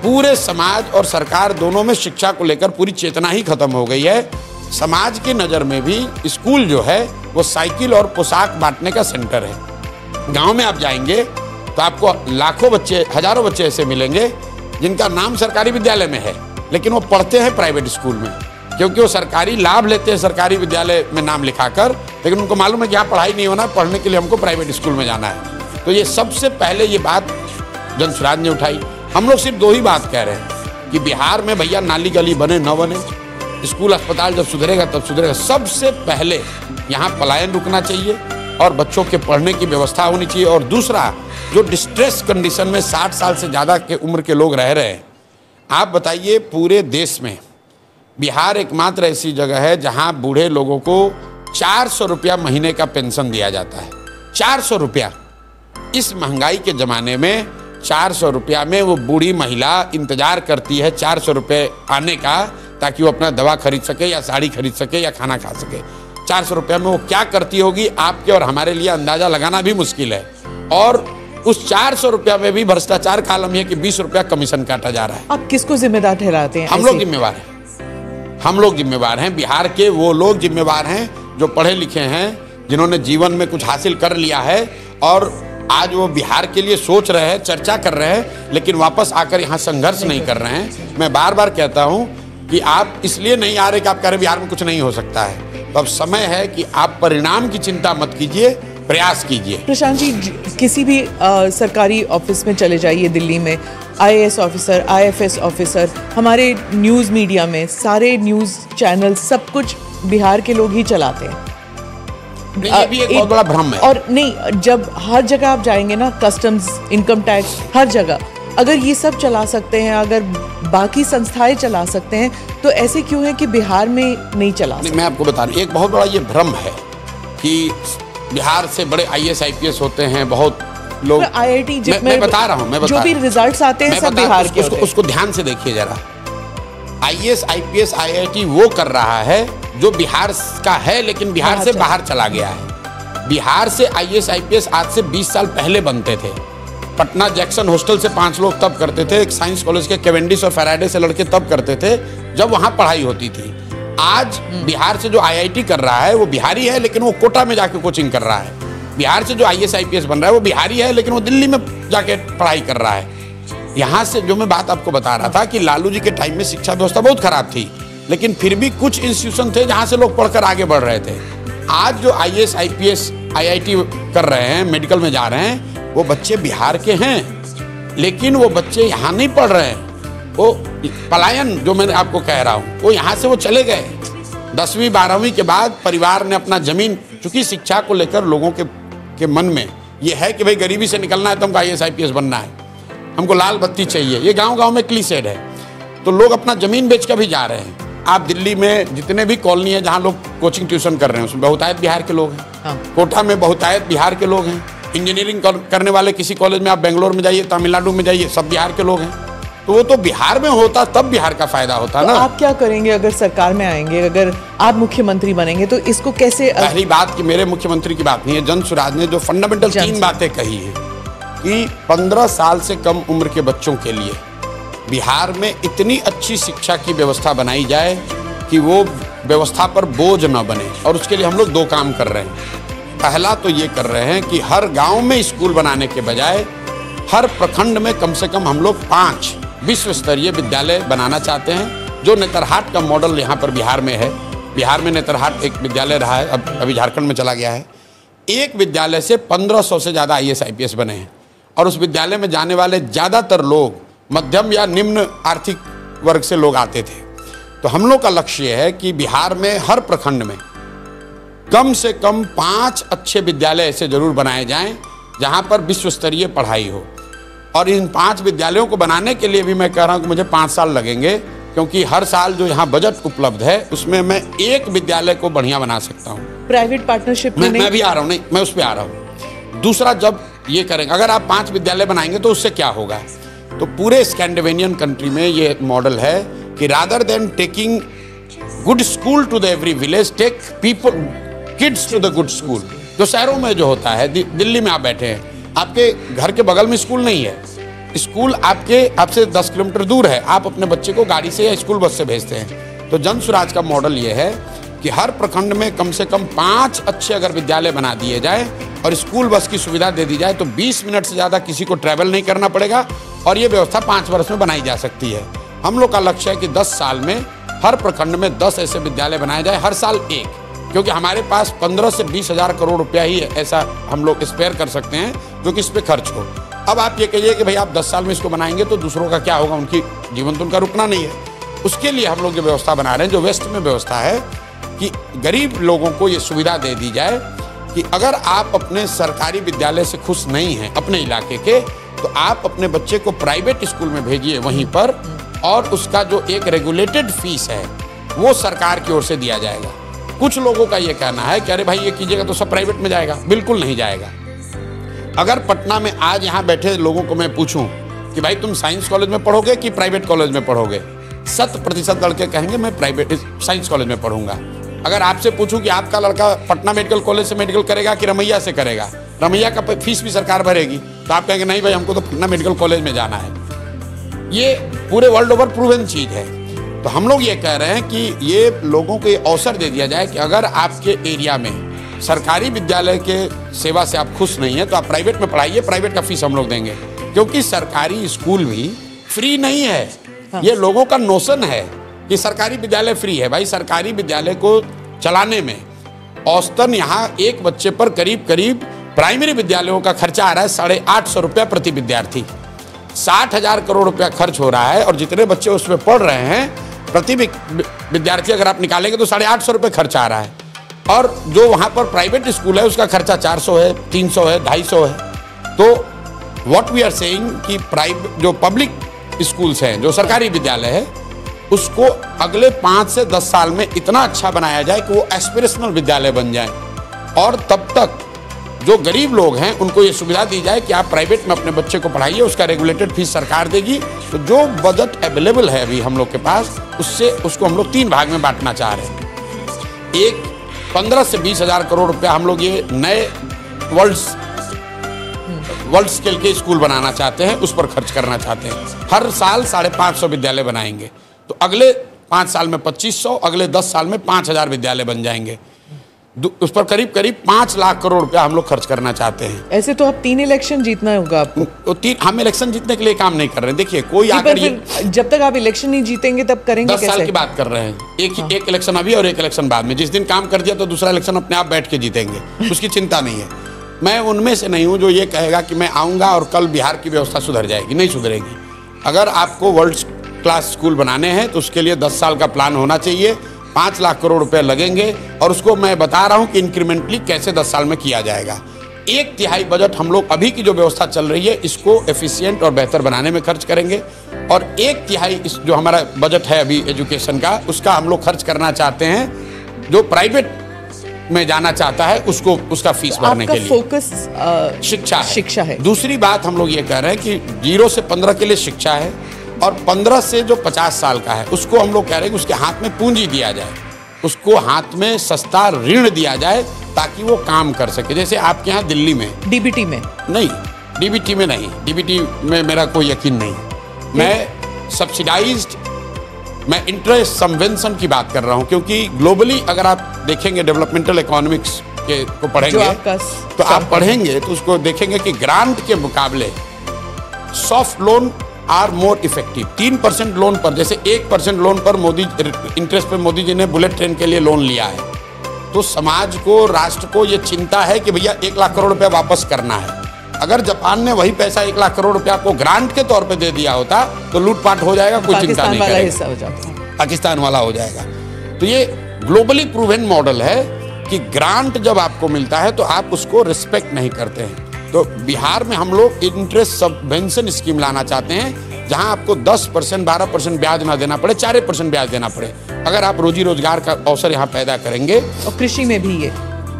पूरे समाज और सरकार दोनों में शिक्षा को लेकर पूरी चेतना ही खत्म हो गई है। समाज की नज़र में भी स्कूल जो है वो साइकिल और पोशाक बांटने का सेंटर है। गांव में आप जाएंगे तो आपको लाखों बच्चे, हजारों बच्चे ऐसे मिलेंगे जिनका नाम सरकारी विद्यालय में है, लेकिन वो पढ़ते हैं प्राइवेट स्कूल में, क्योंकि वो सरकारी लाभ लेते हैं सरकारी विद्यालय में नाम लिखाकर, लेकिन उनको मालूम है कि यहाँ पढ़ाई नहीं होना, पढ़ने के लिए हमको प्राइवेट स्कूल में जाना है। तो ये सबसे पहले ये बात जन स्वराज ने उठाई। हम लोग सिर्फ 2 ही बात कह रहे हैं कि बिहार में भैया नाली गली बने न बने, स्कूल अस्पताल जब सुधरेगा तब सुधरेगा। सबसे पहले यहाँ पलायन रुकना चाहिए और बच्चों के पढ़ने की व्यवस्था होनी चाहिए। और दूसरा, जो डिस्ट्रेस कंडीशन में 60 साल से ज़्यादा के उम्र के लोग रह रहे हैं, आप बताइए पूरे देश में बिहार एकमात्र ऐसी जगह है जहाँ बूढ़े लोगों को 400 रुपया महीने का पेंशन दिया जाता है। 400 रुपया। इस महंगाई के ज़माने में 400 रुपया में वो बूढ़ी महिला इंतजार करती है 400 रुपये आने का, ताकि वो अपना दवा खरीद सके या साड़ी खरीद सके या खाना खा सके। 400 रुपया में वो क्या करती होगी, आपके और हमारे लिए अंदाज़ा लगाना भी मुश्किल है। और उस 400 रुपया में भी भ्रष्टाचार का आलम है कि 20 रुपया कमीशन काटा जा रहा है। आप किसको जिम्मेदार ठहराते हैं? हम लोग जिम्मेवार हैं। हम लोग जिम्मेवार हैं। बिहार के वो लोग जिम्मेवार हैं जो पढ़े लिखे हैं, जिन्होंने जीवन में कुछ हासिल कर लिया है और आज वो बिहार के लिए सोच रहे हैं, चर्चा कर रहे हैं, लेकिन वापस आकर यहाँ संघर्ष नहीं कर रहे हैं। मैं बार बार कहता हूँ कि आप इसलिए नहीं आ रहे कि आप कह रहे बिहार में कुछ नहीं हो सकता है। तो अब समय है कि आप परिणाम की चिंता मत कीजिए, प्रयास कीजिए। प्रशांत जी, किसी भी सरकारी ऑफिस में चले जाइए दिल्ली में, IAS ऑफिसर, IFS ऑफिसर, हमारे न्यूज़ मीडिया में सारे न्यूज़ चैनल सब कुछ बिहार के लोग ही चलाते हैं। ये भी एक बहुत बड़ा भ्रम है। और नहीं, जब हर जगह आप जाएंगे ना, कस्टम्स, इनकम टैक्स, हर जगह अगर ये सब चला सकते हैं, अगर बाकी संस्थाएं चला सकते हैं, तो ऐसे क्यों है कि बिहार में नहीं चला सकते? मैं आपको बता रहा हूँ, एक बहुत बड़ा ये भ्रम है कि बिहार से बड़े IAS IPS होते हैं बहुत लोग। IIT मैं बता रहा हूँ, जो भी रिजल्ट्स आते हैं सब बिहार के होते हैं। उसको ध्यान से देखिए जरा। IAS IPS IIT वो कर रहा है जो बिहार का है, लेकिन बिहार से बाहर चला गया है। बिहार से IAS IPS आज से 20 साल पहले बनते थे। पटना जैक्सन हॉस्टल से 5 लोग तब करते थे, एक साइंस कॉलेज के कैवेंडिश और फैराडे से लड़के तब करते थे जब वहाँ पढ़ाई होती थी। आज बिहार से जो IIT कर रहा है वो बिहारी है, लेकिन वो कोटा में जाके कोचिंग कर रहा है। बिहार से जो IAS IPS बन रहा है वो बिहारी है, लेकिन वो दिल्ली में जाके पढ़ाई कर रहा है। यहाँ से जो मैं बात आपको बता रहा था कि लालू जी के टाइम में शिक्षा व्यवस्था बहुत खराब थी, लेकिन फिर भी कुछ इंस्टीट्यूशन थे जहाँ से लोग पढ़कर आगे बढ़ रहे थे। आज जो IAS IPS IIT कर रहे हैं, मेडिकल में जा रहे हैं, वो बच्चे बिहार के हैं, लेकिन वो बच्चे यहाँ नहीं पढ़ रहे हैं। वो पलायन जो मैंने आपको कह रहा हूँ, वो यहाँ से वो चले गए। 10वीं 12वीं के बाद परिवार ने अपना जमीन, चूंकि शिक्षा को लेकर लोगों के मन में ये है कि भाई गरीबी से निकलना है तो हमको IAS IPS बनना है, हमको लाल बत्ती चाहिए, ये गांव-गांव में क्लीसेड है। तो लोग अपना जमीन बेच कर भी जा रहे हैं। आप दिल्ली में जितने भी कॉलोनी है जहाँ लोग कोचिंग ट्यूशन कर रहे हैं, उसमें बहुतायत बिहार के लोग हैं। हाँ। कोटा में बहुतायत बिहार के लोग हैं। इंजीनियरिंग करने वाले किसी कॉलेज में आप बेंगलोर में जाइए, तमिलनाडु में जाइए, सब बिहार के लोग हैं। तो वो तो बिहार में होता तब बिहार का फायदा होता ना। आप क्या करेंगे अगर सरकार में आएंगे, अगर आप मुख्यमंत्री बनेंगे, तो इसको कैसे? पहली बात कि मेरे मुख्यमंत्री की बात नहीं है, जन स्वराज ने जो फंडामेंटल 3 बातें कही है कि 15 साल से कम उम्र के बच्चों के लिए बिहार में इतनी अच्छी शिक्षा की व्यवस्था बनाई जाए कि वो व्यवस्था पर बोझ न बने। और उसके लिए हम लोग 2 काम कर रहे हैं। पहला तो ये कर रहे हैं कि हर गांव में स्कूल बनाने के बजाय हर प्रखंड में कम से कम हम लोग 5 विश्व स्तरीय विद्यालय बनाना चाहते हैं, जो नेतरहाट का मॉडल यहाँ पर बिहार में है। बिहार में नेतरहाट एक विद्यालय रहा है, अभी झारखंड में चला गया है। एक विद्यालय से 1500 से ज़्यादा IAS IPS बने हैं, और उस विद्यालय में जाने वाले ज़्यादातर लोग मध्यम या निम्न आर्थिक वर्ग से लोग आते थे। तो हम लोग का लक्ष्य है कि बिहार में हर प्रखंड में कम से कम 5 अच्छे विद्यालय ऐसे जरूर बनाए जाएं जहां पर विश्व स्तरीय पढ़ाई हो। और इन 5 विद्यालयों को बनाने के लिए भी मैं कह रहा हूं कि मुझे 5 साल लगेंगे, क्योंकि हर साल जो यहाँ बजट उपलब्ध है उसमें मैं एक विद्यालय को बढ़िया बना सकता हूँ। प्राइवेट पार्टनरशिप में मैं भी आ रहा हूँ, नहीं मैं उस पर आ रहा हूँ। दूसरा, जब ये करेंगे, अगर आप 5 विद्यालय बनाएंगे तो उससे क्या होगा, तो पूरे स्कैंडिनेवियन कंट्री में ये मॉडल है कि rather than taking good school to the every village, take people kids to the good school. जो शहरों में जो होता है, दिल्ली में आप बैठे हैं, आपके घर के बगल में स्कूल नहीं है, स्कूल आपसे 10 किलोमीटर दूर है, आप अपने बच्चे को गाड़ी से या स्कूल बस से भेजते हैं। तो जन स्वराज का मॉडल ये है कि हर प्रखंड में कम से कम 5 अच्छे अगर विद्यालय बना दिए जाए और स्कूल बस की सुविधा दे दी जाए तो 20 मिनट से ज़्यादा किसी को ट्रैवल नहीं करना पड़ेगा और ये व्यवस्था 5 वर्ष में बनाई जा सकती है। हम लोग का लक्ष्य है कि 10 साल में हर प्रखंड में 10 ऐसे विद्यालय बनाए जाए, हर साल एक, क्योंकि हमारे पास 15 से 20 हज़ार करोड़ रुपया ही ऐसा हम लोग स्पेयर कर सकते हैं जो कि इस पर खर्च हो। अब आप ये कहिए कि भाई आप 10 साल में इसको बनाएंगे तो दूसरों का क्या होगा, उनकी जीवन तो उनका रुकना नहीं है। उसके लिए हम लोग जो व्यवस्था बना रहे हैं, जो वेस्ट में व्यवस्था है कि गरीब लोगों को ये सुविधा दे दी जाए कि अगर आप अपने सरकारी विद्यालय से खुश नहीं हैं अपने इलाके के, तो आप अपने बच्चे को प्राइवेट स्कूल में भेजिए वहीं पर, और उसका जो एक रेगुलेटेड फीस है वो सरकार की ओर से दिया जाएगा। कुछ लोगों का ये कहना है कि अरे भाई ये कीजिएगा तो सब प्राइवेट में जाएगा। बिल्कुल नहीं जाएगा। अगर पटना में आज यहाँ बैठे लोगों को मैं पूछूं कि भाई तुम साइंस कॉलेज में पढ़ोगे कि प्राइवेट कॉलेज में पढ़ोगे, 100% लड़के कहेंगे मैं प्राइवेट साइंस कॉलेज में पढ़ूंगा। अगर आपसे पूछूं कि आपका लड़का पटना मेडिकल कॉलेज से मेडिकल करेगा कि रमैया से करेगा, रमैया का फीस भी सरकार भरेगी, तो आप कहेंगे नहीं भाई हमको तो पटना मेडिकल कॉलेज में जाना है। ये पूरे वर्ल्ड ओवर प्रूवन चीज़ है। तो हम लोग ये कह रहे हैं कि ये लोगों को ये अवसर दे दिया जाए कि अगर आपके एरिया में सरकारी विद्यालय के सेवा से आप खुश नहीं हैं तो आप प्राइवेट में पढ़ाइए, प्राइवेट का फीस हम लोग देंगे, क्योंकि सरकारी स्कूल भी फ्री नहीं है। ये लोगों का नोशन है कि सरकारी विद्यालय फ्री है। भाई सरकारी विद्यालय को चलाने में औसतन यहाँ एक बच्चे पर करीब प्राइमरी विद्यालयों का खर्चा आ रहा है 850 रुपया प्रति विद्यार्थी। 60,000 करोड़ रुपया खर्च हो रहा है और जितने बच्चे उसमें पढ़ रहे हैं प्रति विद्यार्थी अगर आप निकालेंगे तो 850 रुपये खर्चा आ रहा है। और जो वहाँ पर प्राइवेट स्कूल है उसका खर्चा 400 है, 300 है, 250 है। तो व्हाट वी आर सेइंग कि जो पब्लिक स्कूल्स हैं, जो सरकारी विद्यालय है, उसको अगले 5 से 10 साल में इतना अच्छा बनाया जाए कि वो एस्पिरेशनल विद्यालय बन जाए, और तब तक जो गरीब लोग हैं उनको ये सुविधा दी जाए कि आप प्राइवेट में अपने बच्चे को पढ़ाइए, उसका रेगुलेटेड फीस सरकार देगी। तो जो बजट अवेलेबल है अभी हम लोग के पास, उससे उसको हम लोग 3 भाग में बांटना चाह रहे हैं। एक 15 से 20 हज़ार करोड़ रुपया हम लोग ये नए वर्ल्ड स्केल के स्कूल बनाना चाहते हैं, उस पर खर्च करना चाहते हैं। हर साल 550 विद्यालय बनाएंगे, तो अगले 5 साल में 2500, अगले 10 साल में 5000 विद्यालय बन जाएंगे। उस पर करीब 5 लाख करोड़ रुपया हम लोग खर्च करना चाहते हैं। ऐसे तो आप 3 इलेक्शन जीतना होगा आपको। तो हम इलेक्शन जीतने के लिए काम नहीं कर रहे हैं। देखिए कोई आकर जब तक आप इलेक्शन नहीं जीतेंगे तब करेंगे 10 साल की बात कर रहे हैं। एक इलेक्शन अभी और एक इलेक्शन बाद में। जिस दिन काम कर दिया तो दूसरा इलेक्शन अपने आप बैठ के जीतेंगे, उसकी चिंता नहीं है। मैं उनमें से नहीं हूँ जो ये कहेगा कि मैं आऊँगा और कल बिहार की व्यवस्था सुधर जाएगी। नहीं सुधरेगी। अगर आपको वर्ल्ड क्लास स्कूल बनाने हैं तो उसके लिए 10 साल का प्लान होना चाहिए। 5 लाख करोड़ रुपए लगेंगे और उसको मैं बता रहा हूं कि इंक्रीमेंटली कैसे 10 साल में किया जाएगा। 1/3 बजट हम लोग अभी की जो व्यवस्था चल रही है इसको एफिशिएंट और बेहतर बनाने में खर्च करेंगे, और 1/3 जो हमारा बजट है अभी एजुकेशन का, उसका हम लोग खर्च करना चाहते हैं जो प्राइवेट में जाना चाहता है उसको उसका फीस भरने के लिए। फोकस शिक्षा है। दूसरी बात हम लोग ये कह रहे हैं कि 0 से 15 के लिए शिक्षा है, और 15 से जो 50 साल का है उसको हम लोग कह रहे हैं कि उसके हाथ में पूंजी दिया जाए, उसको हाथ में सस्ता ऋण दिया जाए ताकि वो काम कर सके। जैसे आपके यहाँ दिल्ली में डीबीटी में नहीं, डीबीटी में मेरा कोई यकीन नहीं। मैं सब्सिडाइज्ड, मैं इंटरेस्ट सबवेंशन की बात कर रहा हूँ, क्योंकि ग्लोबली अगर आप देखेंगे डेवलपमेंटल इकोनॉमिक्स के को पढ़ेंगे तो आप पढ़ेंगे तो उसको देखेंगे कि ग्रांट के मुकाबले soft loan are more effective. 3% loan पर, जैसे 1% लोन पर मोदी इंटरेस्ट पे मोदी जी ने बुलेट ट्रेन के लिए लोन लिया है, तो समाज को, राष्ट्र को ये चिंता है कि भैया 1 लाख करोड़ रुपया वापस करना है। अगर जापान ने वही पैसा 1 लाख करोड़ रुपया को ग्रांट के तौर पे दे दिया होता तो लूटपाट हो जाएगा, कोई चिंता नहीं करेगा, पाकिस्तान वाला हो जाएगा। तो ये ग्लोबली प्रूवन मॉडल है कि ग्रांट जब आपको मिलता है तो आप उसको रिस्पेक्ट नहीं करते हैं। तो बिहार में हम लोग इंटरेस्ट सबवेंशन स्कीम लाना चाहते हैं, जहां आपको 10%, 12% ब्याज ना देना पड़े, 4% ब्याज देना पड़े। अगर आप रोजी रोजगार का अवसर यहाँ पैदा करेंगे। और कृषि में भी ये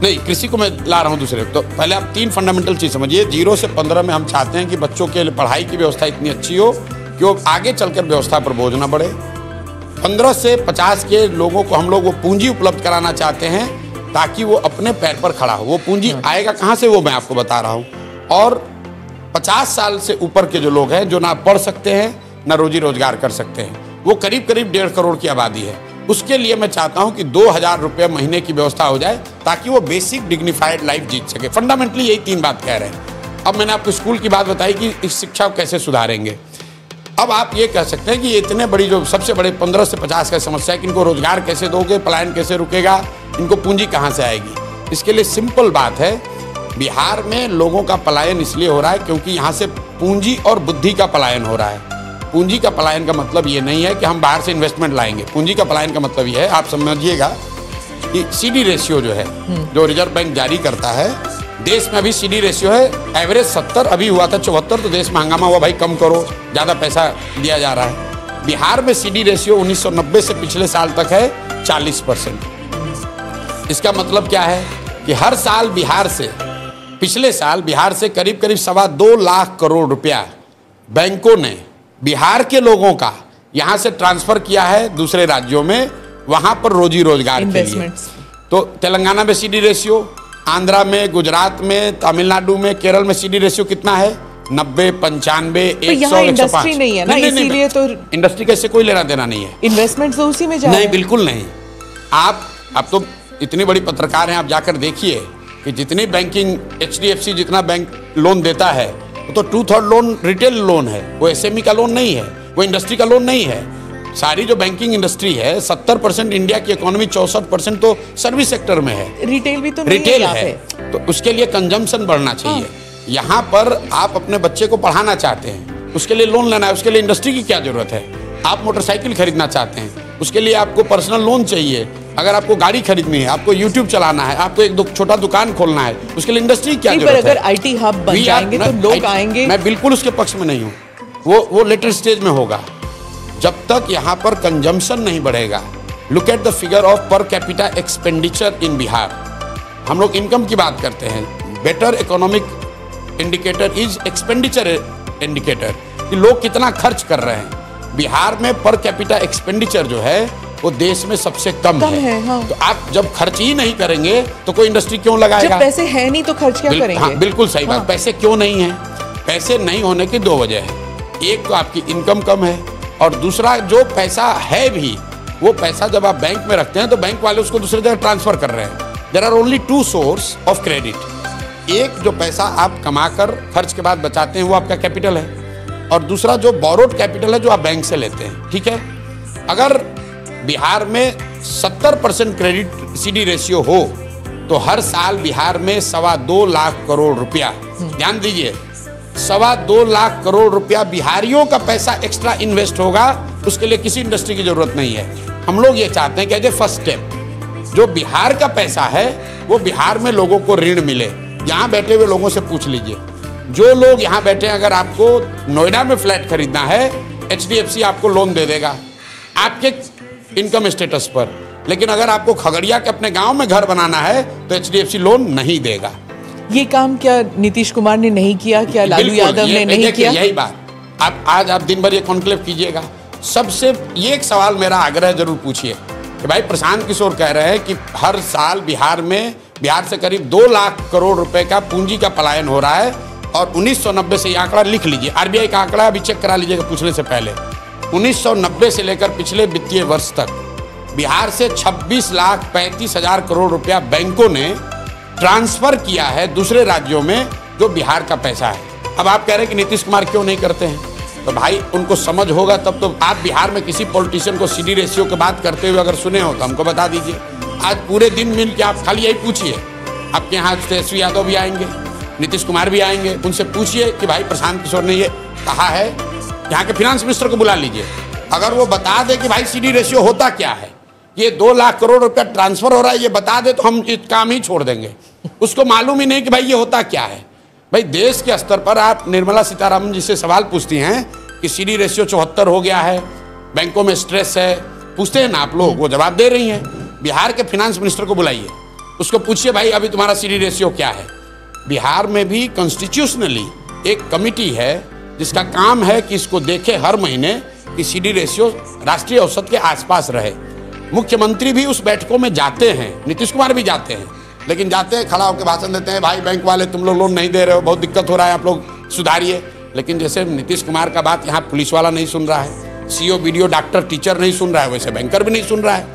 नहीं, कृषि को मैं ला रहा हूँ दूसरे। तो पहले आप 3 फंडामेंटल चीज़ समझिए। 0 से 15 में हम चाहते हैं कि बच्चों के लिए पढ़ाई की व्यवस्था इतनी अच्छी हो कि वो आगे चलकर व्यवस्था पर बोझ ना बढ़े। 15 से 50 के लोगों को हम लोग वो पूंजी उपलब्ध कराना चाहते हैं ताकि वो अपने पैर पर खड़ा हो। वो पूंजी आएगा कहाँ से, वो मैं आपको बता रहा हूँ। और 50 साल से ऊपर के जो लोग हैं, जो ना पढ़ सकते हैं ना रोजी रोजगार कर सकते हैं, वो करीब करीब 1.5 करोड़ की आबादी है। उसके लिए मैं चाहता हूं कि 2000 रुपये महीने की व्यवस्था हो जाए ताकि वो बेसिक डिग्निफाइड लाइफ जीत सके। फंडामेंटली यही 3 बात कह रहे हैं। अब मैंने आपको स्कूल की बात बताई कि इस शिक्षा को कैसे सुधारेंगे। अब आप ये कह सकते हैं कि ये इतने बड़ी जो सबसे बड़े 15 से 50 का समस्या है कि इनको रोजगार कैसे दोगे, पलायन कैसे रुकेगा, इनको पूंजी कहाँ से आएगी। इसके लिए सिंपल बात है, बिहार में लोगों का पलायन इसलिए हो रहा है क्योंकि यहाँ से पूंजी और बुद्धि का पलायन हो रहा है। पूंजी का पलायन का मतलब ये नहीं है कि हम बाहर से इन्वेस्टमेंट लाएंगे। पूंजी का पलायन का मतलब ये है, आप समझिएगा कि सीडी रेशियो जो है, जो रिजर्व बैंक जारी करता है, देश में अभी सीडी रेशियो है एवरेज 70, अभी हुआ था 74, तो देश में हंगामा हुआ, भाई कम करो, ज़्यादा पैसा दिया जा रहा है। बिहार में सीडी रेशियो 1990 से पिछले साल तक है 40%। इसका मतलब क्या है कि हर साल बिहार से, पिछले साल बिहार से करीब करीब 2.25 लाख करोड़ रुपया बैंकों ने बिहार के लोगों का यहाँ से ट्रांसफर किया है दूसरे राज्यों में, वहाँ पर रोजी रोजगार के लिए। तो तेलंगाना में सीडी रेशियो, आंध्रा में, गुजरात में, तमिलनाडु में, केरल में सीडी रेशियो कितना है? 90, 95, 100, 105। इंडस्ट्री नहीं है ना, इसीलिए तो इंडस्ट्री कैसे, कोई लेना देना नहीं है। इन्वेस्टमेंट तो उसी में जा रहा है। नहीं, बिल्कुल नहीं। आप तो इतनी बड़ी पत्रकार हैं, आप जाकर देखिए कि जितनी बैंकिंग, HDFC जितना बैंक लोन देता है, तो 2/3 लोन रिटेल लोन है, वो SME का लोन नहीं है, वो इंडस्ट्री का लोन नहीं है। सारी जो बैंकिंग इंडस्ट्री है, 70% इंडिया की इकोनॉमी, 64% तो सर्विस सेक्टर में है। रिटेल भी तो नहीं रिटेल है, तो उसके लिए कंजम्पशन बढ़ना चाहिए। यहाँ पर आप अपने बच्चे को पढ़ाना चाहते हैं, उसके लिए लोन लेना है, उसके लिए इंडस्ट्री की क्या जरूरत है? आप मोटरसाइकिल खरीदना चाहते हैं, उसके लिए आपको पर्सनल लोन चाहिए। अगर आपको गाड़ी खरीदनी है, आपको YouTube चलाना है, आपको एक छोटा दुकान खोलना है, उसके लिए इंडस्ट्री क्या जरूरत है? अगर IT हब बन जाएंगे तो लोग आएंगे। मैं बिल्कुल उसके पक्ष में नहीं हूँ, वो लेटर स्टेज में होगा। जब तक यहाँ पर कंजम्पशन नहीं बढ़ेगा, look at the figure of per capita expenditure in Bihar. हम लोग इनकम की बात करते हैं, better economic indicator is expenditure indicator, कि लोग कितना खर्च कर रहे हैं। बिहार में पर कैपिटा एक्सपेंडिचर जो है वो देश में सबसे कम है। हाँ। तो आप जब खर्च ही नहीं करेंगे तो कोई इंडस्ट्री क्यों लगाएगा? जब पैसे है नहीं तो खर्च क्या करेंगे? हाँ, बिल्कुल सही बात। पैसे क्यों नहीं है? पैसे नहीं होने की 2 वजह है। एक तो आपकी इनकम कम है, और दूसरा जो पैसा है भी, वो पैसा जब आप बैंक में रखते हैं तो बैंक वाले उसको दूसरी जगह ट्रांसफर कर रहे हैं। There are only 2 source of credit. एक जो पैसा आप कमाकर खर्च के बाद बचाते हैं वो आपका कैपिटल है, और दूसरा जो बोरोड कैपिटल है जो आप बैंक से लेते हैं। ठीक है, अगर बिहार में 70% क्रेडिट सीडी रेशियो हो तो हर साल बिहार में 2.25 लाख करोड़ रुपया, ध्यान दीजिए, 2.25 लाख करोड़ रुपया बिहारियों का पैसा एक्स्ट्रा इन्वेस्ट होगा। उसके लिए किसी इंडस्ट्री की जरूरत नहीं है। हम लोग ये चाहते हैं कि एज ए फर्स्ट स्टेप जो बिहार का पैसा है वो बिहार में लोगों को ऋण मिले। यहाँ बैठे हुए लोगों से पूछ लीजिए, जो लोग यहाँ बैठे हैं, अगर आपको नोएडा में फ्लैट खरीदना है, HDFC आपको लोन दे देगा आपके इनकम स्टेटस पर, लेकिन अगर आपको खगड़िया के अपने गांव में घर बनाना है तो HDFC लोन नहीं देगा। ये काम क्या नीतीश कुमार ने नहीं किया? क्या लालू यादव ने नहीं किया? यही बात आप दिन भर ये कॉन्क्लेव कीजिएगा। सबसे ये एक सवाल मेरा आग्रह जरूर पूछिए कि भाई प्रशांत किशोर कह रहे हैं कि हर साल बिहार से करीब 2 लाख करोड़ रुपए का पूंजी का पलायन हो रहा है, और 1990 से ये आंकड़ा लिख लीजिए, RBI का आंकड़ा अभी चेक करा लीजिएगा पूछने से पहले। 1990 से लेकर पिछले वित्तीय वर्ष तक बिहार से 26,35,000 करोड़ रुपया बैंकों ने ट्रांसफर किया है दूसरे राज्यों में, जो बिहार का पैसा है। अब आप कह रहे हैं कि नीतीश कुमार क्यों नहीं करते हैं? तो भाई उनको समझ होगा तब तो। आप बिहार में किसी पॉलिटिशियन को सीडी रेशियो की बात करते हुए अगर सुने हो तो हमको बता दीजिए। आज पूरे दिन मिल के आप खाली यही पूछिए, आपके यहाँ तेजस्वी यादव भी आएंगे, नीतीश कुमार भी आएंगे, उनसे पूछिए कि भाई प्रशांत किशोर ने ये कहा है। यहाँ के फिनांस मिनिस्टर को बुला लीजिए, अगर वो बता दे कि भाई सीडी रेशियो होता क्या है, ये 2 लाख करोड़ रुपया ट्रांसफर हो रहा है, ये बता दे तो हम इस काम ही छोड़ देंगे। उसको मालूम ही नहीं कि भाई ये होता क्या है। भाई देश के स्तर पर आप निर्मला सीतारामन जी से सवाल पूछती हैं कि सीडी रेशियो 74 हो गया है, बैंकों में स्ट्रेस है, पूछते हैं ना आप लोग, वो जवाब दे रही हैं। बिहार के फिनांस मिनिस्टर को बुलाइए, उसको पूछिए भाई अभी तुम्हारा सीडी रेशियो क्या है। बिहार में भी कॉन्स्टिट्यूशनली एक कमिटी है जिसका काम है कि इसको देखे हर महीने कि सीडी रेशियो राष्ट्रीय औसत के आसपास रहे। मुख्यमंत्री भी उस बैठकों में जाते हैं, नीतीश कुमार भी जाते हैं, लेकिन जाते हैं खड़ा होकर भाषण देते हैं, भाई बैंक वाले तुम लोग लोन नहीं दे रहे हो, बहुत दिक्कत हो रहा है, आप लोग सुधारिए। लेकिन जैसे नीतीश कुमार का बात यहाँ पुलिस वाला नहीं सुन रहा है, सीओ बीडीओ डॉक्टर टीचर नहीं सुन रहा है, वैसे बैंकर भी नहीं सुन रहा है।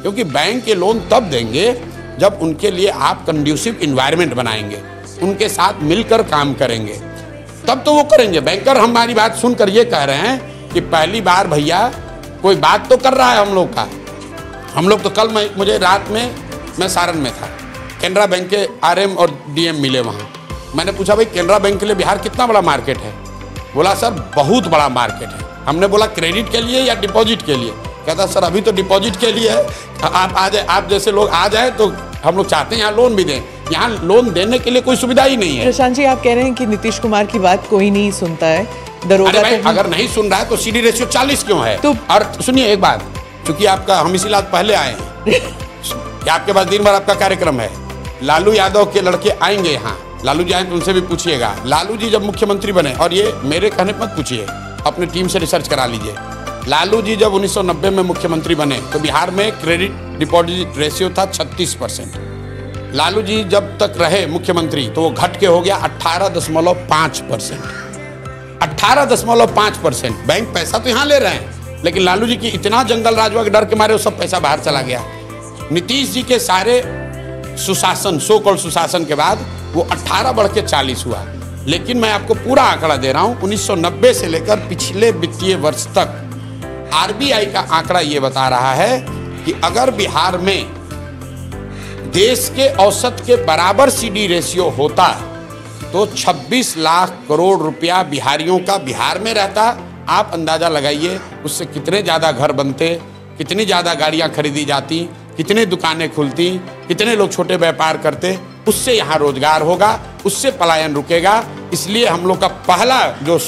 क्योंकि बैंक के लोन तब देंगे जब उनके लिए आप कंड्यूसिव इन्वायरमेंट बनाएंगे, उनके साथ मिलकर काम करेंगे, तब तो वो करेंगे। बैंकर हमारी बात सुनकर ये कह रहे हैं कि पहली बार भैया कोई बात तो कर रहा है हम लोग का। हम लोग तो कल मुझे रात में मैं सारण में था, कैनरा बैंक के आरएम और डीएम मिले वहाँ। मैंने पूछा भाई कैनरा बैंक के लिए बिहार कितना बड़ा मार्केट है? बोला सर बहुत बड़ा मार्केट है। हमने बोला क्रेडिट के लिए या डिपॉजिट के लिए? कहता सर अभी तो डिपॉजिट के लिए है, आप आ जाए, आप जैसे लोग आ जाए तो हम लोग चाहते हैं यहाँ लोन भी दें। यहाँ लोन देने के लिए कोई सुविधा ही नहीं है। प्रशांत जी आप कह रहे हैं कि नीतीश कुमार की बात कोई नहीं सुनता है, दरोगा भाई अगर नहीं सुन रहा है तो सीडी रेशियो 40 क्यों है? तो और सुनिए एक बात, क्योंकि आपका हम इसीलिए पहले आए हैं कि आपके पास दिन भर आपका कार्यक्रम है। लालू यादव के लड़के आएंगे यहाँ, लालू जी आए तो उनसे भी पूछिएगा। लालू जी जब मुख्यमंत्री बने, और ये मेरे कहने पर मत पूछिए, अपनी टीम से रिसर्च करा लीजिए। लालू जी जब 1990 में मुख्यमंत्री बने तो बिहार में क्रेडिट डिपॉजिट रेशियो था 36%। लालू जी जब तक रहे मुख्यमंत्री तो वो घट के हो गया 18.5%। 18.5%। बैंक पैसा तो यहाँ ले रहे हैं, लेकिन लालू जी की इतना जंगल राज हुआ कि डर के मारे वो सब पैसा बाहर चला गया। नीतीश जी के सारे सुशासन, सो कॉल्ड सुशासन के बाद वो 18 बढ़ के 40 हुआ। लेकिन मैं आपको पूरा आंकड़ा दे रहा हूं, 1990 से लेकर पिछले वित्तीय वर्ष तक आरबीआई का आंकड़ा ये बता रहा है कि अगर बिहार में देश के औसत के बराबर सीडी रेशियो होता तो 26 लाख करोड़ रुपया बिहारियों का बिहार में रहता। आप अंदाजा लगाइए उससे कितने ज़्यादा घर बनते, कितनी ज़्यादा गाड़ियाँ खरीदी जाती, कितनी दुकानें खुलती, कितने लोग छोटे व्यापार करते। उससे यहाँ रोजगार होगा, उससे पलायन रुकेगा। इसलिए हम लोग का पहला जो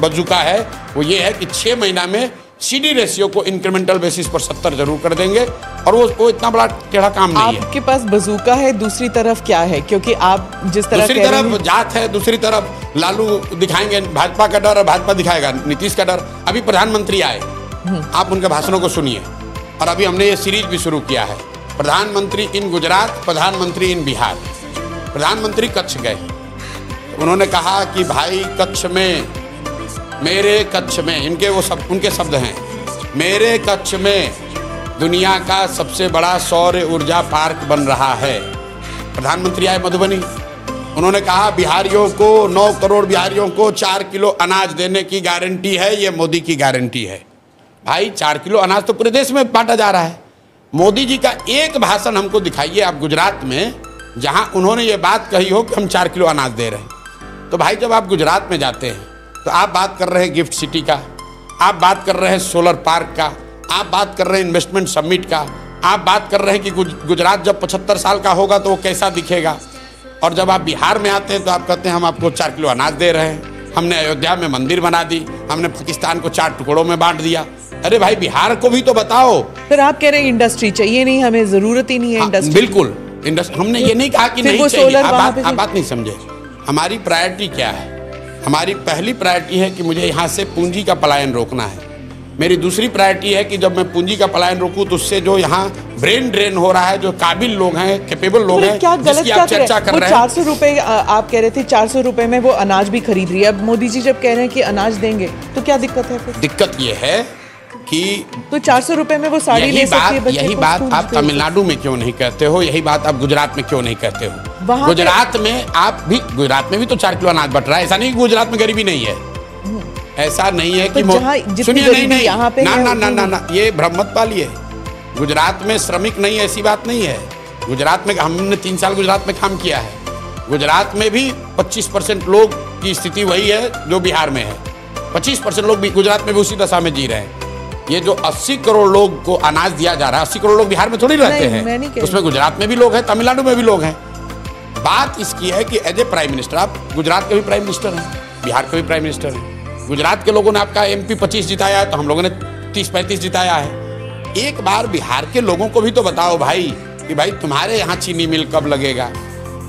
बजुका है वो ये है कि 6 महीना में सीडी रेशियो को इंक्रीमेंटल बेसिस पर 70 जरूर कर देंगे। और वो इतना बड़ा टेढ़ा काम नहीं है। आपके पास बजूका है, दूसरी तरफ क्या है? क्योंकि आप जिस तरह दूसरी तरफ जात है, दूसरी तरफ लालू दिखाएंगे भाजपा का डर और भाजपा दिखाएगा नीतीश का डर। अभी प्रधानमंत्री आए, आप उनके भाषणों को सुनिए। और अभी हमने ये सीरीज भी शुरू किया है, प्रधानमंत्री इन गुजरात, प्रधानमंत्री इन बिहार। प्रधानमंत्री कच्छ गए, उन्होंने कहा कि भाई कच्छ में, मेरे कच्छ में, इनके वो सब उनके शब्द हैं, मेरे कच्छ में दुनिया का सबसे बड़ा सौर ऊर्जा पार्क बन रहा है। प्रधानमंत्री आए मधुबनी, उन्होंने कहा बिहारियों को, 9 करोड़ बिहारियों को 4 किलो अनाज देने की गारंटी है, ये मोदी की गारंटी है। भाई 4 किलो अनाज तो पूरे देश में बांटा जा रहा है। मोदी जी का एक भाषण हमको दिखाइए आप गुजरात में जहां उन्होंने ये बात कही हो कि हम 4 किलो अनाज दे रहे हैं। तो भाई जब आप गुजरात में जाते हैं तो आप बात कर रहे हैं गिफ्ट सिटी का, आप बात कर रहे हैं सोलर पार्क का, आप बात कर रहे हैं इन्वेस्टमेंट समिट का, आप बात कर रहे हैं कि गुजरात जब 75 साल का होगा तो वो कैसा दिखेगा। और जब आप बिहार में आते हैं तो आप कहते हैं हम आपको 4 किलो अनाज दे रहे हैं, हमने अयोध्या में मंदिर बना दी, हमने पाकिस्तान को 4 टुकड़ों में बांट दिया। अरे भाई बिहार को भी तो बताओ। फिर आप कह रहे हैं इंडस्ट्री चाहिए नहीं, हमें जरूरत ही नहीं है इंडस्ट्री। बिल्कुल इंडस्ट्री, हमने ये नहीं कहा कि नहीं चाहिए। आप बात नहीं समझे। हमारी प्रायोरिटी क्या है? हमारी पहली प्रायोरिटी है कि मुझे यहाँ से पूंजी का पलायन रोकना है। मेरी दूसरी प्रायोरिटी है कि जब मैं पूंजी का पलायन रोकूं तो उससे जो यहाँ ब्रेन ड्रेन हो रहा है, जो काबिल लोग हैं, कैपेबल लोग हैं, जिसकी आप चर्चा कर रहे हैं। 400 रुपए आप कह रहे थे, 400 रुपए में वो अनाज भी खरीद रही है। अब मोदी जी जब कह रहे हैं कि अनाज देंगे तो क्या दिक्कत है फिर? दिक्कत ये है कि तो 400 रुपए में वो साड़ी ले सकती है। यही बात आप तमिलनाडु में क्यों नहीं कहते हो? यही बात आप गुजरात में क्यों नहीं कहते हो? गुजरात में आप भी, गुजरात में भी तो 4 किलो अनाज बट रहा है। ऐसा नहीं कि गुजरात में गरीबी नहीं है, ऐसा नहीं है कि सुनिए, नहीं यहाँ पे ना, ये भ्रम मत पालिए। गुजरात में श्रमिक नहीं, ऐसी बात नहीं है। गुजरात में हमने 3 साल गुजरात में काम किया है। गुजरात में भी 25% लोग की स्थिति वही है जो बिहार में है। 25% लोग भी गुजरात में भी उसी दशा में जी रहे हैं। ये जो 80 करोड़ लोग को अनाज दिया जा रहा है, 80 करोड़ लोग बिहार में थोड़ी रहते हैं, उसमें गुजरात में भी लोग हैं, तमिलनाडु में भी लोग हैं। बात इसकी है कि एज ए प्राइम मिनिस्टर, आप गुजरात के भी प्राइम मिनिस्टर हैं, बिहार के भी प्राइम मिनिस्टर हैं। गुजरात के लोगों ने आपका MP 25 जिताया है तो हम लोगों ने 30-35 जिताया है। एक बार बिहार के लोगों को भी तो बताओ भाई कि भाई तुम्हारे यहाँ चीनी मिल कब लगेगा,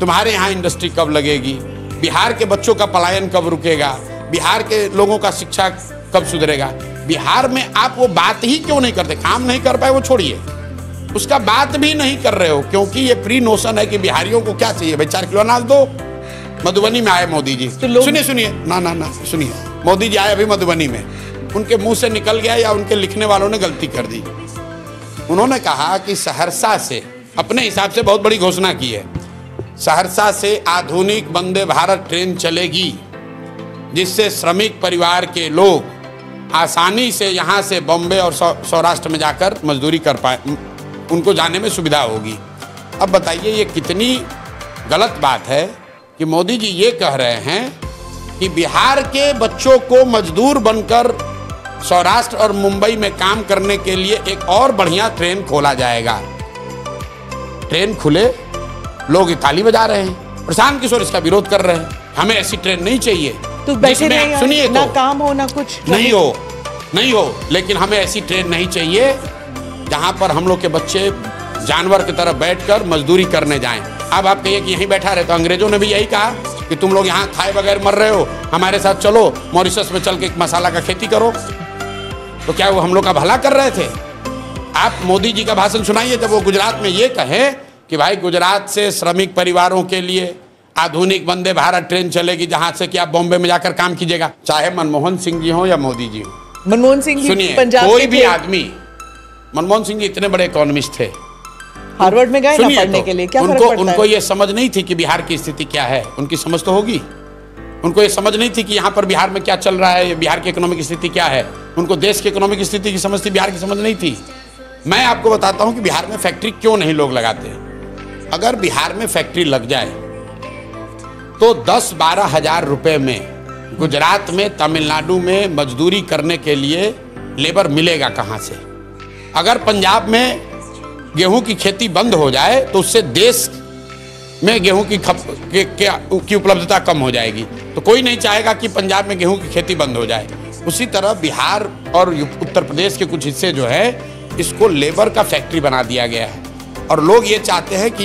तुम्हारे यहाँ इंडस्ट्री कब लगेगी, बिहार के बच्चों का पलायन कब रुकेगा, बिहार के लोगों का शिक्षा कब सुधरेगा। बिहार में आप वो बात ही क्यों नहीं करते? काम नहीं कर पाए वो छोड़िए, उसका बात भी नहीं कर रहे हो, क्योंकि ये प्री नोशन है कि बिहारियों को क्या चाहिए भाई, 4 किलो अनाज दो। मधुबनी में आए मोदी जी, सुनिए सुनिए ना सुनिए, मोदी जी आए अभी मधुबनी में, उनके मुंह से निकल गया या उनके लिखने वालों ने गलती कर दी। उन्होंने कहा कि सहरसा से, अपने हिसाब से बहुत बड़ी घोषणा की है, सहरसा से आधुनिक वंदे भारत ट्रेन चलेगी, जिससे श्रमिक परिवार के लोग आसानी से यहाँ से बॉम्बे और सौराष्ट्र में जाकर मजदूरी कर पाए, उनको जाने में सुविधा होगी। अब बताइए ये कितनी गलत बात है कि मोदी जी ये कह रहे हैं कि बिहार के बच्चों को मजदूर बनकर सौराष्ट्र और मुंबई में काम करने के लिए एक और बढ़िया ट्रेन खोला जाएगा। ट्रेन खुले, लोग ताली बजा रहे हैं, प्रशांत किशोर इसका विरोध कर रहे हैं, हमें ऐसी ट्रेन नहीं चाहिए। तो बैठे रहे, सुनिए, ना काम हो ना कुछ नहीं हो, लेकिन हमें ऐसी ट्रेन नहीं चाहिए जहां पर हम लोग के बच्चे जानवर की तरह बैठकर मजदूरी करने जाएं। अब आप कहिए कि यहीं बैठा रहे, तो अंग्रेजों ने भी यही कहा कि तुम लोग यहाँ खाए बगैर मर रहे हो, हमारे साथ चलो मॉरिशस में चल के मसाला का खेती करो। तो क्या वो हम लोग का भला कर रहे थे? आप मोदी जी का भाषण सुनाइए जब वो गुजरात में ये कहे कि भाई गुजरात से श्रमिक परिवारों के लिए आधुनिक वंदे भारत ट्रेन चलेगी, जहां से कि आप बॉम्बे में जाकर काम कीजिएगा, चाहे मनमोहन सिंह जी हो या मोदी जी हो। मनमोहन सिंह जी पंजाब कोई भी आदमी, मनमोहन सिंह जी इतने बड़े इकोनॉमिस्ट थे, हार्वर्ड में गए ना पढ़ने के लिए, क्या फर्क पड़ता है? उनको ये समझ नहीं थी कि बिहार की स्थिति क्या है, उनकी समझ तो होगी। उनको ये समझ नहीं थी कि यहाँ पर बिहार में क्या चल रहा है, बिहार की इकोनॉमिक स्थिति क्या है। उनको देश की इकोनॉमिक स्थिति की समझ थी, बिहार की समझ नहीं थी। मैं आपको बताता हूँ कि बिहार में फैक्ट्री क्यों नहीं लोग लगाते। अगर बिहार में फैक्ट्री लग जाए तो 10-12 हजार रुपए में गुजरात में, तमिलनाडु में मजदूरी करने के लिए लेबर मिलेगा कहाँ से? अगर पंजाब में गेहूं की खेती बंद हो जाए तो उससे देश में गेहूं की उपलब्धता कम हो जाएगी। तो कोई नहीं चाहेगा कि पंजाब में गेहूं की खेती बंद हो जाए। उसी तरह बिहार और उत्तर प्रदेश के कुछ हिस्से जो है, इसको लेबर का फैक्ट्री बना दिया गया है, और लोग ये चाहते हैं कि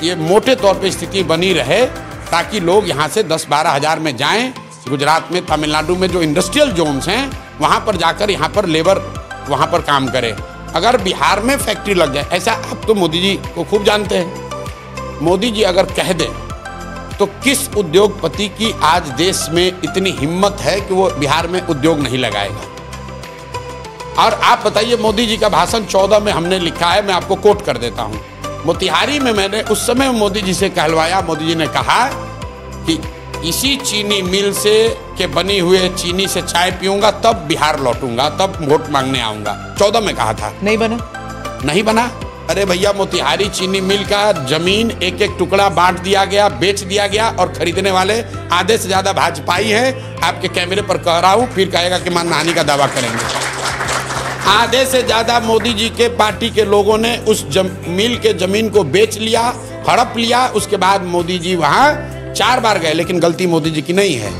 ये मोटे तौर पे स्थिति बनी रहे, ताकि लोग यहाँ से 10-12 हजार में जाएं, गुजरात में, तमिलनाडु में जो इंडस्ट्रियल जोन्स हैं वहाँ पर जाकर यहाँ पर लेबर वहाँ पर काम करे। अगर बिहार में फैक्ट्री लग जाए, ऐसा आप तो मोदी जी को खूब जानते हैं, मोदी जी अगर कह दें तो किस उद्योगपति की आज देश में इतनी हिम्मत है कि वो बिहार में उद्योग नहीं लगाएगा? और आप बताइए, मोदी जी का भाषण 14 में हमने लिखा है, मैं आपको कोट कर देता हूं। मोतिहारी में मैंने उस समय मोदी जी से कहलवाया, मोदी जी ने कहा कि इसी चीनी मिल से के बनी हुए चीनी से चाय पीऊंगा, तब बिहार लौटूंगा, तब वोट मांगने आऊंगा। 14 में कहा था, नहीं बना। अरे भैया, मोतिहारी चीनी मिल का जमीन एक एक टुकड़ा बांट दिया गया, बेच दिया गया, और खरीदने वाले आधे से ज्यादा भाजपाई हैं। आपके कैमरे पर कह रहा हूं, फिर कहेगा कि मानहानि का दावा करेंगे। आधे से ज्यादा मोदी जी के पार्टी के लोगों ने उस मिल के जमीन को बेच लिया, हड़प लिया। उसके बाद मोदी जी वहां 4 बार गए, लेकिन गलती मोदी जी की नहीं है,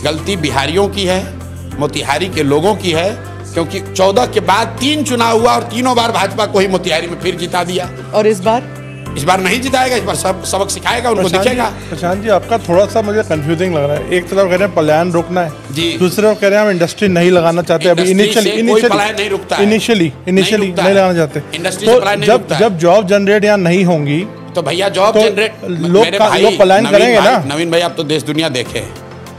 गलती बिहारियों की है, मोतिहारी के लोगों की है, क्योंकि 14 के बाद 3 चुनाव हुआ और तीनों बार भाजपा को ही मोतिहारी में फिर जिता दिया। और इस बार नहीं जिताएगा, इस बार सबक सिखाएगा, उनको दिखेगा। प्रशांत जी, आपका थोड़ा सा मुझे कंफ्यूजिंग लग रहा है। एक तरफ कह रहे हैं पलायन रोकना है जी, दूसरी तरफ कह रहे हैं हम इंडस्ट्री नहीं लगाना चाहते, अभी इनिशियली नहीं लगाना चाहते। तो जब जॉब जनरेट यहाँ नहीं होंगी तो भैया जॉब जनरेट लोग पलायन करेंगे ना। नवीन भाई, आप तो देश दुनिया देखे।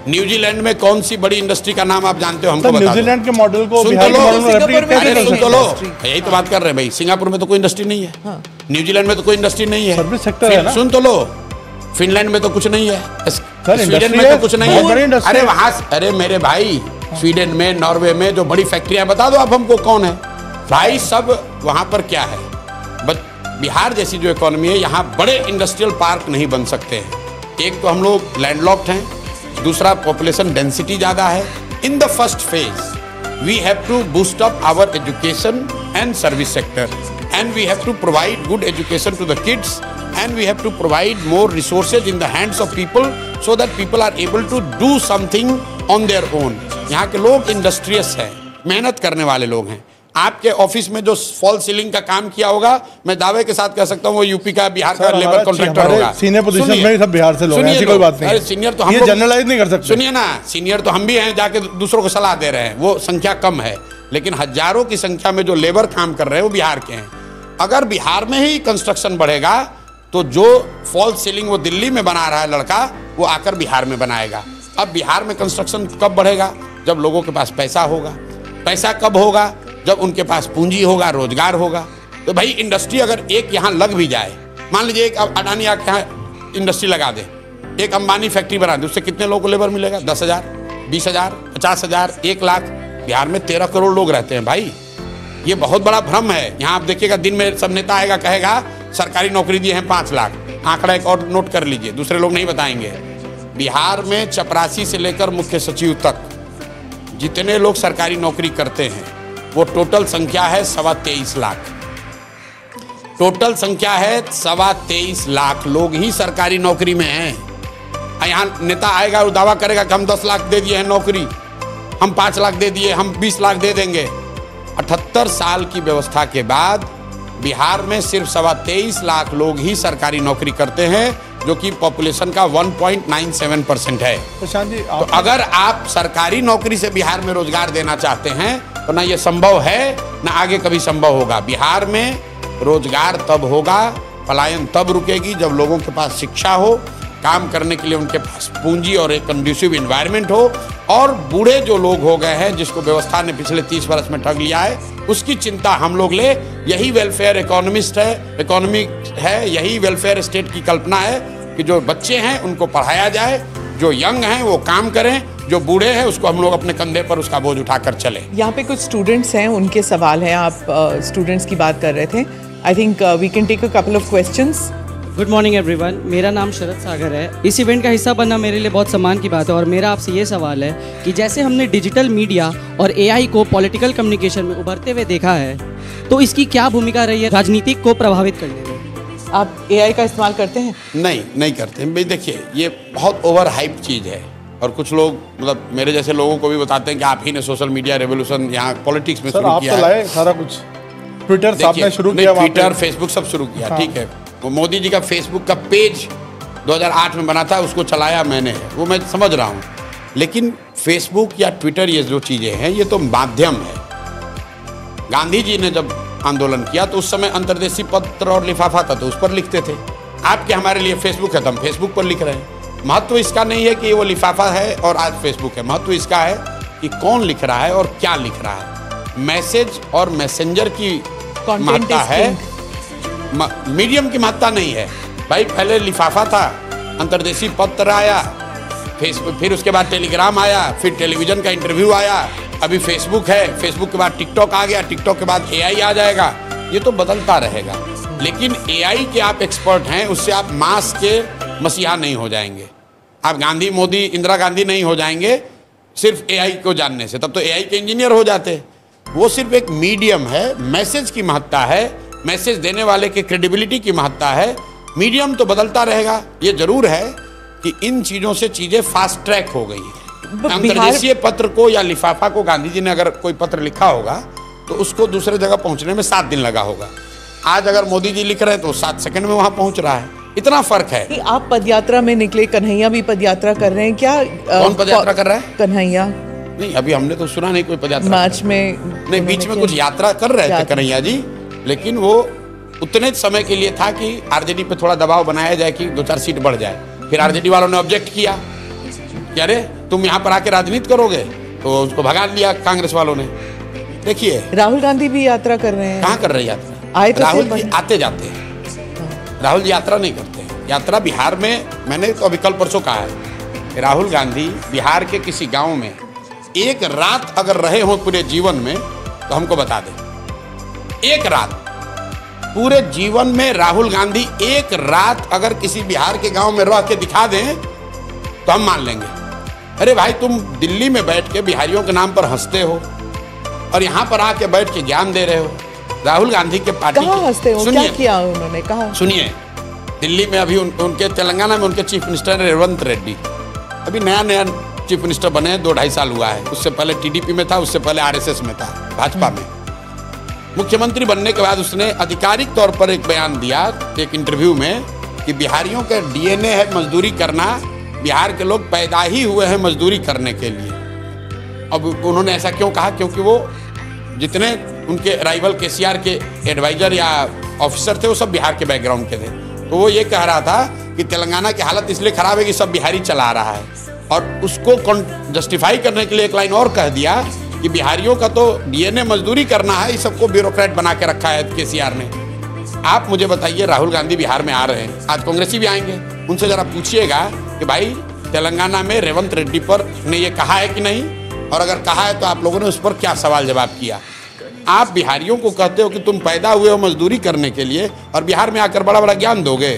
न्यूजीलैंड में कौन सी बड़ी इंडस्ट्री का नाम आप जानते हो? हमको बता दो। न्यूजीलैंड के मॉडल को बिहार के मॉडल में रेप्लिकेट कैसे कर सकते हो? यही तो बात कर रहे हैं भाई। सिंगापुर में तो कोई इंडस्ट्री नहीं है, न्यूजीलैंड में तो कोई इंडस्ट्री नहीं है, सर्विस सेक्टर है ना। सुन तो लो, फिनलैंड में तो कुछ नहीं है, स्वीडन में तो कुछ नहीं है। अरे वहां, अरे मेरे भाई, स्वीडन में, नॉर्वे में जो बड़ी फैक्ट्रियां, बता दो आप हमको कौन है भाई? सब वहां पर क्या है? बिहार जैसी जो इकोनॉमी है, यहाँ बड़े इंडस्ट्रियल पार्क नहीं बन सकते हैं। एक तो हम लोग लैंडलॉक्ड हैं, दूसरा पॉपुलेशन डेंसिटी ज़्यादा है। In the first phase we have to boost up our education and service sector, and we have to provide good education to the kids, and we have to provide more resources in the hands of people, so that people are able to do something on their own. यहाँ के लोग industrious हैं, मेहनत करने वाले लोग हैं। आपके ऑफिस में जो फॉल सीलिंग का काम किया होगा, मैं दावे के साथ कह सकता हूँ वो यूपी का, बिहार का लेबर कॉन्ट्रैक्टर होगा। सीनियर पोजीशन में सब बिहार से लोग हैं, ऐसी कोई बात नहीं। अरे सीनियर तो हम ये जनरलाइज नहीं कर सकते। सुनिए ना, सीनियर तो हम भी हैं, जाके दूसरों को सलाह दे रहे हैं, वो संख्या कम है, लेकिन हजारों की संख्या में जो लेबर काम कर रहे हैं वो बिहार के हैं। अगर बिहार में ही कंस्ट्रक्शन बढ़ेगा तो जो फॉल सीलिंग वो दिल्ली में बना रहा है लड़का, वो आकर बिहार में बनाएगा। अब बिहार में कंस्ट्रक्शन कब बढ़ेगा? जब लोगों के पास पैसा होगा। पैसा कब होगा? जब उनके पास पूंजी होगा, रोजगार होगा। तो भाई इंडस्ट्री अगर एक यहाँ लग भी जाए, मान लीजिए एक अडानी आके यहाँ इंडस्ट्री लगा दे, एक अंबानी फैक्ट्री बना दे, उससे कितने लोगों को लेबर मिलेगा? 10,000, 20,000, 50,000, 1 लाख। बिहार में 13 करोड़ लोग रहते हैं भाई, ये बहुत बड़ा भ्रम है। यहाँ आप देखिएगा दिन में सब नेता आएगा, कहेगा सरकारी नौकरी दिए हैं 5 लाख। आंकड़ा एक और नोट कर लीजिए, दूसरे लोग नहीं बताएंगे। बिहार में चपरासी से लेकर मुख्य सचिव तक जितने लोग सरकारी नौकरी करते हैं वो टोटल संख्या है 23.25 लाख। टोटल संख्या है 23.25 लाख लोग ही सरकारी नौकरी में हैं। यहाँ नेता आएगा और दावा करेगा कि हम 10 लाख दे दिए हैं नौकरी, हम 5 लाख दे दिए, हम 20 लाख दे देंगे। 78 साल की व्यवस्था के बाद बिहार में सिर्फ 23.25 लाख लोग ही सरकारी नौकरी करते हैं, जो कि पॉपुलेशन का 1.97% है। प्रशांत जी, तो अगर आप सरकारी नौकरी से बिहार में रोजगार देना चाहते हैं तो ना ये संभव है, ना आगे कभी संभव होगा। बिहार में रोजगार तब होगा, पलायन तब रुकेगी जब लोगों के पास शिक्षा हो, काम करने के लिए उनके पास पूंजी और एक कंड्यूसिव इन्वायरमेंट हो, और बूढ़े जो लोग हो गए हैं जिसको व्यवस्था ने पिछले 30 वर्ष में ठग लिया है, उसकी चिंता हम लोग ले। यही वेलफेयर इकोनॉमिस्ट है, इकोनॉमी है, यही वेलफेयर स्टेट की कल्पना है कि जो बच्चे हैं उनको पढ़ाया जाए, जो यंग हैं वो काम करें, जो बूढ़े हैं उसको हम लोग अपने कंधे पर उसका बोझ उठाकर चले। यहाँ पे कुछ स्टूडेंट्स हैं, उनके सवाल हैं। आप स्टूडेंट्स की बात कर रहे थे। I think we can take a couple of questions. Good morning everyone, मेरा नाम शरद सागर है। इस इवेंट का हिस्सा बनना मेरे लिए बहुत सम्मान की बात है और मेरा आपसे ये सवाल है कि जैसे हमने डिजिटल मीडिया और एआई को पॉलिटिकल कम्युनिकेशन में उभरते हुए देखा है, तो इसकी क्या भूमिका रही है राजनीतिक को प्रभावित करने में? आप एआई का इस्तेमाल करते हैं? नहीं करते हैं भाई। देखिए ये बहुत ओवर हाइप चीज़ है, और कुछ लोग मतलब मेरे जैसे लोगों को भी बताते हैं कि आप ही ने सोशल मीडिया रेवोल्यूशन यहाँ पॉलिटिक्स में शुरू किया है। लाए सारा कुछ, ट्विटर आपने शुरू किया, ट्विटर फेसबुक सब शुरू किया। ठीक है, वो मोदी जी का फेसबुक का पेज 2008 में बना था, उसको चलाया मैंने, वो मैं समझ रहा हूँ। लेकिन फेसबुक या ट्विटर ये जो चीज़ें हैं ये तो माध्यम है। गांधी जी ने जब आंदोलन किया तो उस समय अंतर्देशीय पत्र और लिफाफा था, तो उस पर लिखते थे। आपके हमारे लिए फेसबुक है तो हम फेसबुक पर लिख रहे हैं। महत्व इसका नहीं है कि वो लिफाफा है और आज फेसबुक है, महत्व इसका है कि कौन लिख रहा है और क्या लिख रहा है। मैसेज और मैसेंजर की महत्ता है, मीडियम की महत्ता नहीं है। भाई पहले लिफाफा था, अंतर्देशीय पत्र आया, फेसबुक, फिर उसके बाद टेलीग्राम आया, फिर टेलीविज़न का इंटरव्यू आया, अभी फेसबुक है, फेसबुक के बाद टिकटॉक आ गया, टिकटॉक के बाद एआई आ जाएगा। ये तो बदलता रहेगा। लेकिन एआई के आप एक्सपर्ट हैं, उससे आप मास के मसीहा नहीं हो जाएंगे। आप गांधी, मोदी, इंदिरा गांधी नहीं हो जाएंगे सिर्फ एआई को जानने से, तब तो एआई के इंजीनियर हो जाते। वो सिर्फ एक मीडियम है, मैसेज की महत्ता है, मैसेज देने वाले की क्रेडिबिलिटी की महत्ता है। मीडियम तो बदलता रहेगा। ये जरूर है कि इन चीज़ों से चीज़ें फास्ट ट्रैक हो गई हैं। अंतर्देशीय पत्र को या लिफाफा को गांधी जी ने अगर कोई पत्र लिखा होगा तो उसको दूसरे जगह पहुंचने में 7 दिन लगा होगा। आज अगर मोदी जी लिख रहे हैं तो 7 सेकंड में वहां पहुंच रहा है। इतना फर्क है। आप पदयात्रा में निकले, कन्हैया भी पदयात्रा कर रहे हैं क्या? कौन पदयात्रा कर रहा है? कन्हैया। नहीं, अभी हमने तो सुना नहीं कोई पदयात्रा। मार्च में नहीं, बीच में कुछ यात्रा कर रहे थे कन्हैया जी, लेकिन वो उतने समय के लिए था कि आरजेडी पे थोड़ा दबाव बनाया जाए कि 2-4 सीट बढ़ जाए। फिर आरजेडी वालों ने ऑब्जेक्ट किया कि अरे तुम यहाँ पर आके राजनीति करोगे, तो उसको भगा दिया कांग्रेस वालों ने। देखिए राहुल गांधी भी यात्रा कर रहे हैं। कहाँ कर रहे हैं यात्रा? आए तो राहुल जी आते जाते हैं, राहुल जी यात्रा नहीं करते हैं। यात्रा बिहार में, मैंने तो अभी कल परसों कहा है, राहुल गांधी बिहार के किसी गांव में एक रात अगर रहे हो पूरे जीवन में तो हमको बता दें। एक रात पूरे जीवन में राहुल गांधी एक रात अगर किसी बिहार के गांव में रह के दिखा दें तो हम मान लेंगे। अरे भाई, तुम दिल्ली में बैठ के बिहारियों के नाम पर हंसते हो और यहाँ पर आके बैठ के ज्ञान दे रहे हो। राहुल गांधी के पार्टी कहाँ हंसते हो? क्या किया उन्होंने? कहा सुनिए, दिल्ली में अभी उनके तेलंगाना में उनके चीफ मिनिस्टर रेवंत रेड्डी, अभी नया चीफ मिनिस्टर बने हैं, 2-2.5 साल हुआ है। उससे पहले टीडीपी में था, उससे पहले आरएसएस में था, भाजपा में। मुख्यमंत्री बनने के बाद उसने आधिकारिक तौर पर एक बयान दिया एक इंटरव्यू में कि बिहारियों का डीएनए है मजदूरी करना, बिहार के लोग पैदा ही हुए हैं मजदूरी करने के लिए। अब उन्होंने ऐसा क्यों कहा? क्योंकि वो जितने उनके राइवल केसीआर के एडवाइजर या ऑफिसर थे वो सब बिहार के बैकग्राउंड के थे। तो वो ये कह रहा था कि तेलंगाना की हालत इसलिए खराब है कि सब बिहारी चला रहा है, और उसको जस्टिफाई करने के लिए एक लाइन और कह दिया कि बिहारियों का तो डीएनए मजदूरी करना है, इस सबको ब्यूरोक्रेट बना के रखा है केसीआर ने। आप मुझे बताइए, राहुल गांधी बिहार में आ रहे हैं, आज कांग्रेसी भी आएंगे, उनसे जरा पूछिएगा कि भाई तेलंगाना में रेवंत रेड्डी पर ने ये कहा है कि नहीं, और अगर कहा है तो आप लोगों ने उस पर क्या सवाल जवाब किया। आप बिहारियों को कहते हो कि तुम पैदा हुए हो मजदूरी करने के लिए, और बिहार में आकर बड़ा बड़ा ज्ञान दोगे।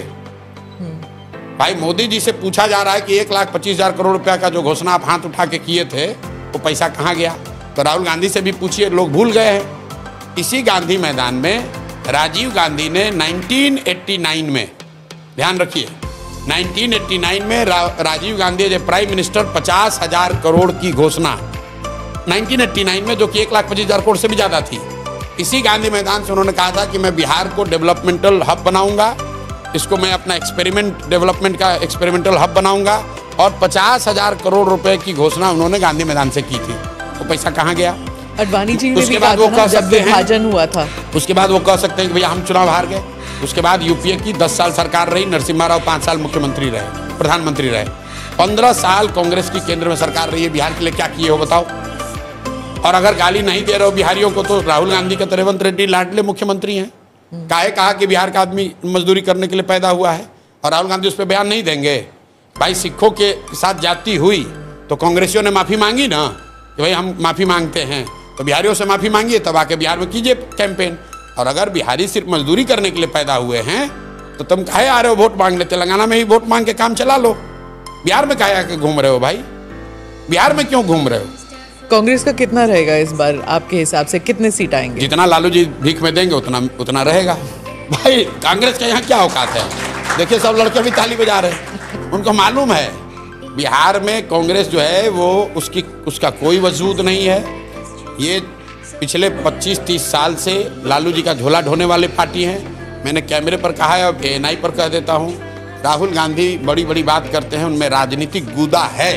भाई मोदी जी से पूछा जा रहा है कि 1,25,000 करोड़ रुपया का जो घोषणा आप हाथ उठा के किए थे वो पैसा कहाँ गया? तो राहुल गांधी से भी पूछिए, लोग भूल गए हैं। इसी गांधी मैदान में राजीव गांधी ने 1989 में, ध्यान रखिए, 1989 में राजीव गांधी जो प्राइम मिनिस्टर 50,000 करोड़ की घोषणा 1989 में, जो कि 1,25,000 करोड़ से भी ज़्यादा थी, इसी गांधी मैदान से उन्होंने कहा था कि मैं बिहार को डेवलपमेंटल हब बनाऊंगा, इसको मैं अपना डेवलपमेंट का एक्सपेरिमेंटल हब बनाऊंगा, और 50,000 करोड़ रुपए की घोषणा उन्होंने गांधी मैदान से की थी। वो पैसा कहाँ गया? अडवाणी जी ने उसके भी बाद कहा वो था कह ना, जब सकते हैं, विभाजन हुआ था, उसके बाद वो कह सकते हैं कि भैया हम चुनाव हार गए। उसके बाद यूपीए की 10 साल सरकार रही, नरसिम्हा राव 5 साल मुख्यमंत्री रहे, प्रधानमंत्री रहे, 15 साल कांग्रेस की केंद्र में सरकार रही है। बिहार के लिए क्या किए हो बताओ? और अगर गाली नहीं दे रहे हो बिहारियों को, तो राहुल गांधी का तो रेवंत रेड्डी लाडले मुख्यमंत्री हैं। काहे कहा कि बिहार का आदमी मजदूरी करने के लिए पैदा हुआ है, और राहुल गांधी उस पर बयान नहीं देंगे? भाई सिखों के साथ जाति हुई तो कांग्रेसियों ने माफ़ी मांगी ना कि भाई हम माफ़ी मांगते हैं, तो बिहारियों से माफ़ी मांगिए, तब आके बिहार में कीजिए कैंपेन। और अगर बिहारी सिर्फ मजदूरी करने के लिए पैदा हुए हैं तो तुम काहे आ रहे हो वोट मांगने? तेलंगाना में ही वोट मांग के काम चला लो, बिहार में काहे आके घूम रहे हो? भाई बिहार में क्यों घूम रहे हो? कांग्रेस का कितना रहेगा इस बार आपके हिसाब से? कितने सीट आएंगे? जितना लालू जी भीख में देंगे उतना रहेगा। भाई कांग्रेस का यहाँ क्या औकात है? देखिए सब लड़के भी ताली बजा रहे हैं, उनको मालूम है बिहार में कांग्रेस जो है वो उसका कोई वजूद नहीं है। ये पिछले 25-30 साल से लालू जी का झोला ढोने वाले पार्टी हैं। मैंने कैमरे पर कहा है, अब ANI पर कह देता हूँ, राहुल गांधी बड़ी बड़ी बात करते हैं, उनमें राजनीतिक गूदा है,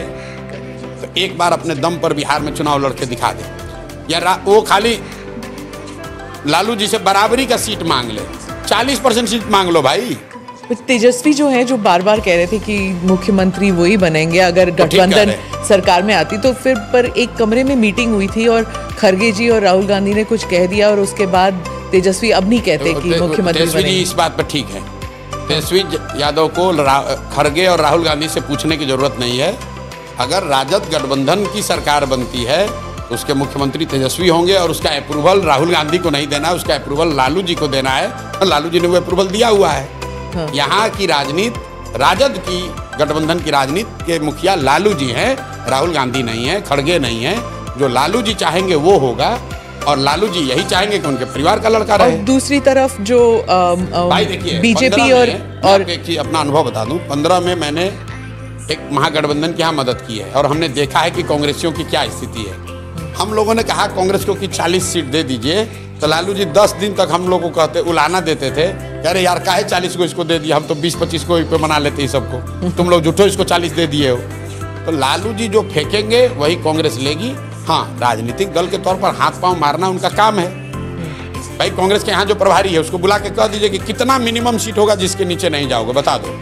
तो एक बार अपने दम पर बिहार में चुनाव लड़के दिखा दे, या वो खाली लालू जी से बराबरी का सीट मांग ले, 40% सीट मांग लो भाई। तेजस्वी जो है, जो बार बार कह रहे थे कि मुख्यमंत्री वही बनेंगे अगर गठबंधन सरकार में आती, तो फिर पर एक कमरे में मीटिंग हुई थी और खरगे जी और राहुल गांधी ने कुछ कह दिया, और उसके बाद तेजस्वी अब नहीं कहते कि मुख्यमंत्री तेजस्वी जी इस बात पर ठीक है। तेजस्वी यादव को खरगे और राहुल गांधी से पूछने की जरूरत नहीं है। अगर राजद गठबंधन की सरकार बनती है तो उसके मुख्यमंत्री तेजस्वी होंगे, और उसका अप्रूवल राहुल गांधी को नहीं देना है, उसका अप्रूवल लालू जी को देना है, और लालू जी ने वो अप्रूवल दिया हुआ है। हाँ। यहाँ की राजनीति, राजद की गठबंधन की राजनीति के मुखिया लालू जी हैं, राहुल गांधी नहीं है, खड़गे नहीं है। जो लालू जी चाहेंगे वो होगा, और लालू जी यही चाहेंगे कि उनके परिवार का लड़का रहे। दूसरी तरफ जो भाई देखिए, बीजेपी और एक चीज अपना अनुभव बता दूं, 15 में मैंने एक महागठबंधन की यहाँ मदद की है, और हमने देखा है कि कांग्रेसियों की क्या स्थिति है। हम लोगों ने कहा कांग्रेस को कि 40 सीट दे दीजिए, तो लालू जी 10 दिन तक हम लोग को कहते, उलाना देते थे, कह रहे यार काहे 40 को इसको दे दिया, हम तो 20-25 को पे मना लेते हैं सबको, तुम लोग झूठो इसको 40 दे दिए हो। तो लालू जी जो फेंकेंगे वही कांग्रेस लेगी। हाँ, राजनीतिक दल के तौर पर हाथ पांव मारना उनका काम है। भाई कांग्रेस के यहाँ जो प्रभारी है उसको बुला के कह दीजिए कि कितना मिनिमम सीट होगा जिसके नीचे नहीं जाओगे, बता दो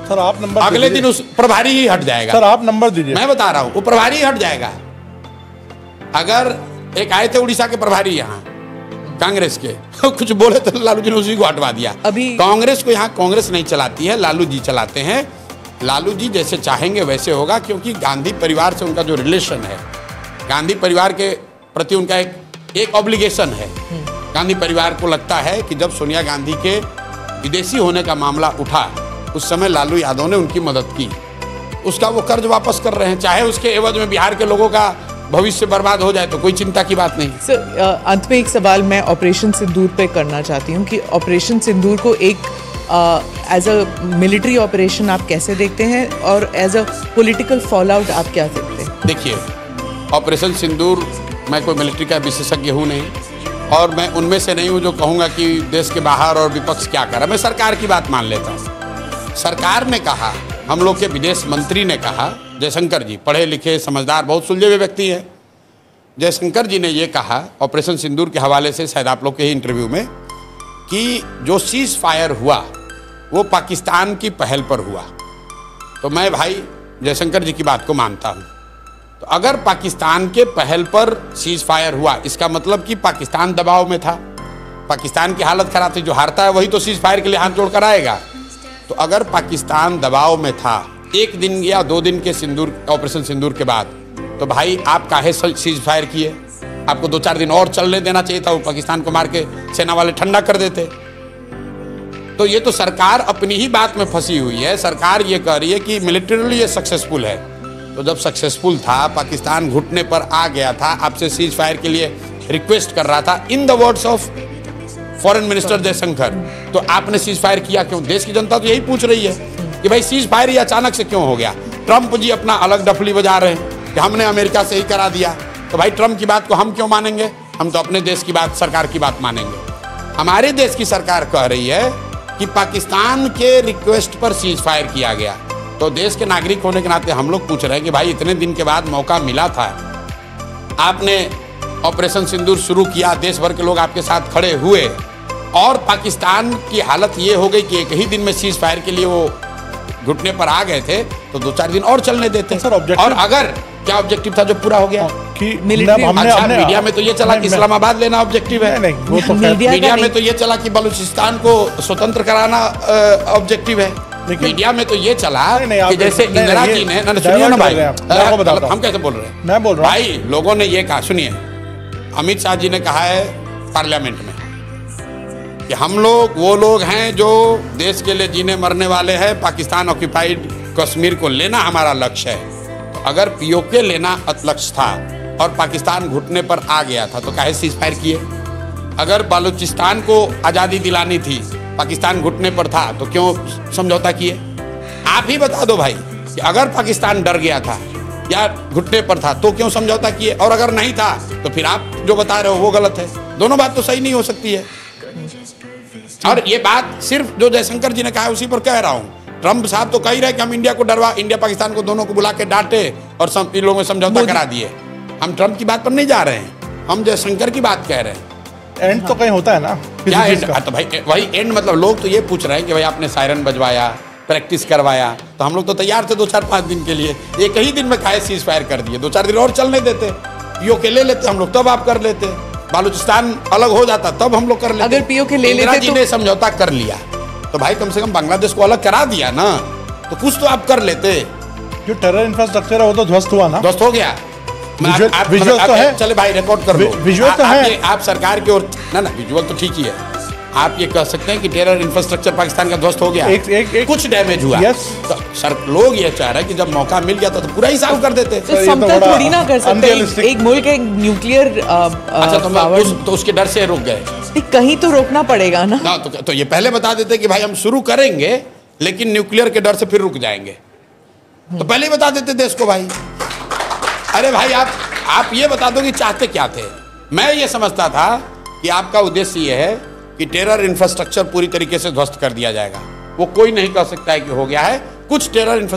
सर। आप नंबर अगले दिन उस प्रभारी ही हट जाएगा। सर आप नंबर दीजिए। मैं बता रहा हूँ, वो प्रभारी ही हट जाएगा। अगर एक आए थे उड़ीसा के प्रभारी यहाँ कांग्रेस के, कुछ बोले तो लालू जी ने उसी को हटवा दिया। अभी कांग्रेस को यहाँ कांग्रेस नहीं चलाती है, लालू जी चलाते हैं। लालू जी जैसे चाहेंगे वैसे होगा, क्योंकि गांधी परिवार से उनका जो रिलेशन है, गांधी परिवार के प्रति उनका एक ऑब्लिगेशन है। गांधी परिवार को लगता है कि जब सोनिया गांधी के विदेशी होने का मामला उठा, उस समय लालू यादव ने उनकी मदद की, उसका वो कर्ज वापस कर रहे हैं, चाहे उसके एवज में बिहार के लोगों का भविष्य बर्बाद हो जाए तो कोई चिंता की बात नहीं। सर अंत में एक सवाल मैं ऑपरेशन सिंदूर पे करना चाहती हूँ कि ऑपरेशन सिंदूर को एक एज अ मिलिट्री ऑपरेशन आप कैसे देखते हैं, और as a political fall out आप क्या देखते हैं? देखिए, ऑपरेशन सिंदूर, मैं कोई मिलिट्री का विशेषज्ञ हूँ नहीं, और मैं उनमें से नहीं हूँ जो कहूँगा कि देश के बाहर और विपक्ष क्या कर रहा है। मैं सरकार की बात मान लेता हूँ। सरकार ने कहा, हम लोग के विदेश मंत्री ने कहा, जयशंकर जी पढ़े लिखे समझदार बहुत सुलझे हुए व्यक्ति हैं, जयशंकर जी ने ये कहा ऑपरेशन सिंदूर के हवाले से, शायद आप लोग के ही इंटरव्यू में, कि जो सीज फायर हुआ वो पाकिस्तान की पहल पर हुआ। तो मैं भाई जयशंकर जी की बात को मानता हूँ। तो अगर पाकिस्तान के पहल पर सीज फायर हुआ, इसका मतलब कि पाकिस्तान दबाव में था, पाकिस्तान की हालत खराब थी। जो हारता है वही तो सीज फायर के लिए हाथ जोड़ कर आएगा। तो अगर पाकिस्तान दबाव में था 1 दिन या 2 दिन के ऑपरेशन सिंदूर के बाद, तो भाई आप काहे सीज फायर किए? आपको 2-4 दिन और चलने देना चाहिए था, वो पाकिस्तान को मार के सेना वाले ठंडा कर देते। तो ये तो सरकार अपनी ही बात में फंसी हुई है। सरकार ये कह रही है कि मिलिटरीली ये सक्सेसफुल है। तो जब सक्सेसफुल था, पाकिस्तान घुटने पर आ गया था, आपसे सीज फायर के लिए रिक्वेस्ट कर रहा था, in the words of foreign minister Jaishankar, तो आपने सीज फायर किया क्यों? देश की जनता तो यही पूछ रही है कि भाई सीज फायर ये अचानक से क्यों हो गया? ट्रंप जी अपना अलग डफली बजा रहे हैं कि हमने अमेरिका से ही करा दिया। तो भाई ट्रंप की बात को हम क्यों मानेंगे? हम तो अपने देश की बात, सरकार की बात मानेंगे। हमारे देश की सरकार कह रही है कि पाकिस्तान के रिक्वेस्ट पर सीज फायर किया गया। तो देश के नागरिक होने के नाते हम लोग पूछ रहे हैं कि भाई इतने दिन के बाद मौका मिला था, आपने ऑपरेशन सिंदूर शुरू किया, देश भर के लोग आपके साथ खड़े हुए, और पाकिस्तान की हालत ये हो गई कि एक ही दिन में सीज फायर के लिए वो घुटने पर आ गए थे, तो 2-4 दिन और चलने देते। सर, और अगर क्या ऑब्जेक्टिव था जो पूरा हो गया कि अच्छा, मीडिया में तो ये चला कि इस्लामाबाद लेना ऑब्जेक्टिव है, नहीं, वो तो मीडिया में तो ये चला कि बलूचिस्तान को स्वतंत्र कराना ऑब्जेक्टिव है, मीडिया में तो ये चला कि जैसे इंदिरा जी ने, सुनिए ना भाई, हम कैसे बोल रहे हैं, मैं बोल रहा हूं भाई, लोगों ने ये कहा, सुनिए, अमित शाह जी ने कहा है पार्लियामेंट में कि हम लोग वो लोग हैं जो देश के लिए जीने मरने वाले हैं, पाकिस्तान ऑक्यूपाइड कश्मीर को लेना हमारा लक्ष्य है। तो अगर पीओके लेना लक्ष्य था और पाकिस्तान घुटने पर आ गया था, तो काहे सीज फायर किए? अगर बलूचिस्तान को आज़ादी दिलानी थी, पाकिस्तान घुटने पर था, तो क्यों समझौता किए? आप ही बता दो भाई कि अगर पाकिस्तान डर गया था या घुटने पर था, तो क्यों समझौता किए? और अगर नहीं था, तो फिर आप जो बता रहे हो वो गलत है। दोनों बात तो सही नहीं हो सकती है। और ये बात सिर्फ जो जयशंकर जी ने कहा है उसी पर कह रहा हूँ। ट्रंप साहब तो कह ही रहे कि हम इंडिया को डरवा, इंडिया पाकिस्तान को दोनों को बुला के डांटे और इन लोगों में समझौता करा दिए। हम ट्रंप की बात पर नहीं जा रहे हैं, हम जयशंकर की बात कह रहे हैं। एंड तो कहीं होता है ना, क्या एंड? तो भाई वही एंड, मतलब लोग तो ये पूछ रहे हैं कि भाई आपने सायरन बजवाया, प्रैक्टिस करवाया, तो हम लोग तो तैयार थे 2-4-5 दिन के लिए। एक ही दिन में काहे सीज फायर कर दिए? 2-4 दिन और चलने देते, पीओके ले लेते हम लोग, तब आप कर लेते। बालूचिस्तान अलग हो जाता तब हम लोग कर लेते। अगर पीओके ले लेते जी ने समझौता कर लिया, तो भाई कम से कम बांग्लादेश को अलग करा दिया ना, तो कुछ तो आप कर लेते। जो टेरर इंफ्रास्ट्रक्चर है वो तो ध्वस्त हुआ ना, ध्वस्त हो गया। विजुअल तो है, चले भाई रिकॉर्ड कर लो, विजुअल तो है। आप सरकार की ओर ना, विजुअल तो ठीक ही है। आप ये कह सकते हैं कि टेरर इंफ्रास्ट्रक्चर पाकिस्तान का ध्वस्त हो गया, कुछ डैमेज हुआ। तो सर, लोग ये चाह रहे हैं कि जब मौका मिल गया तो पूरा ही साफ कर देते। तो समतल थोड़ी ना कर सकते, एक मुल्क एक न्यूक्लियर, अच्छा तो उसके डर से रुक गए, कहीं तो रोकना पड़ेगा ना। तो ये पहले बता देते कि भाई हम शुरू करेंगे लेकिन न्यूक्लियर के डर से फिर रुक जाएंगे, तो पहले ही बता देते देश को भाई। अरे भाई आप ये बता दो कि चाहते क्या थे। मैं ये समझता था कि आपका उद्देश्य ये है कि टेरर इंफ्रास्ट्रक्चर पूरी तरीके से ध्वस्त कर दिया जाएगा। वो कोई नहीं कह सकता है कि हो गया है। कुछ टेरर इंफ्रास्ट्रक्चर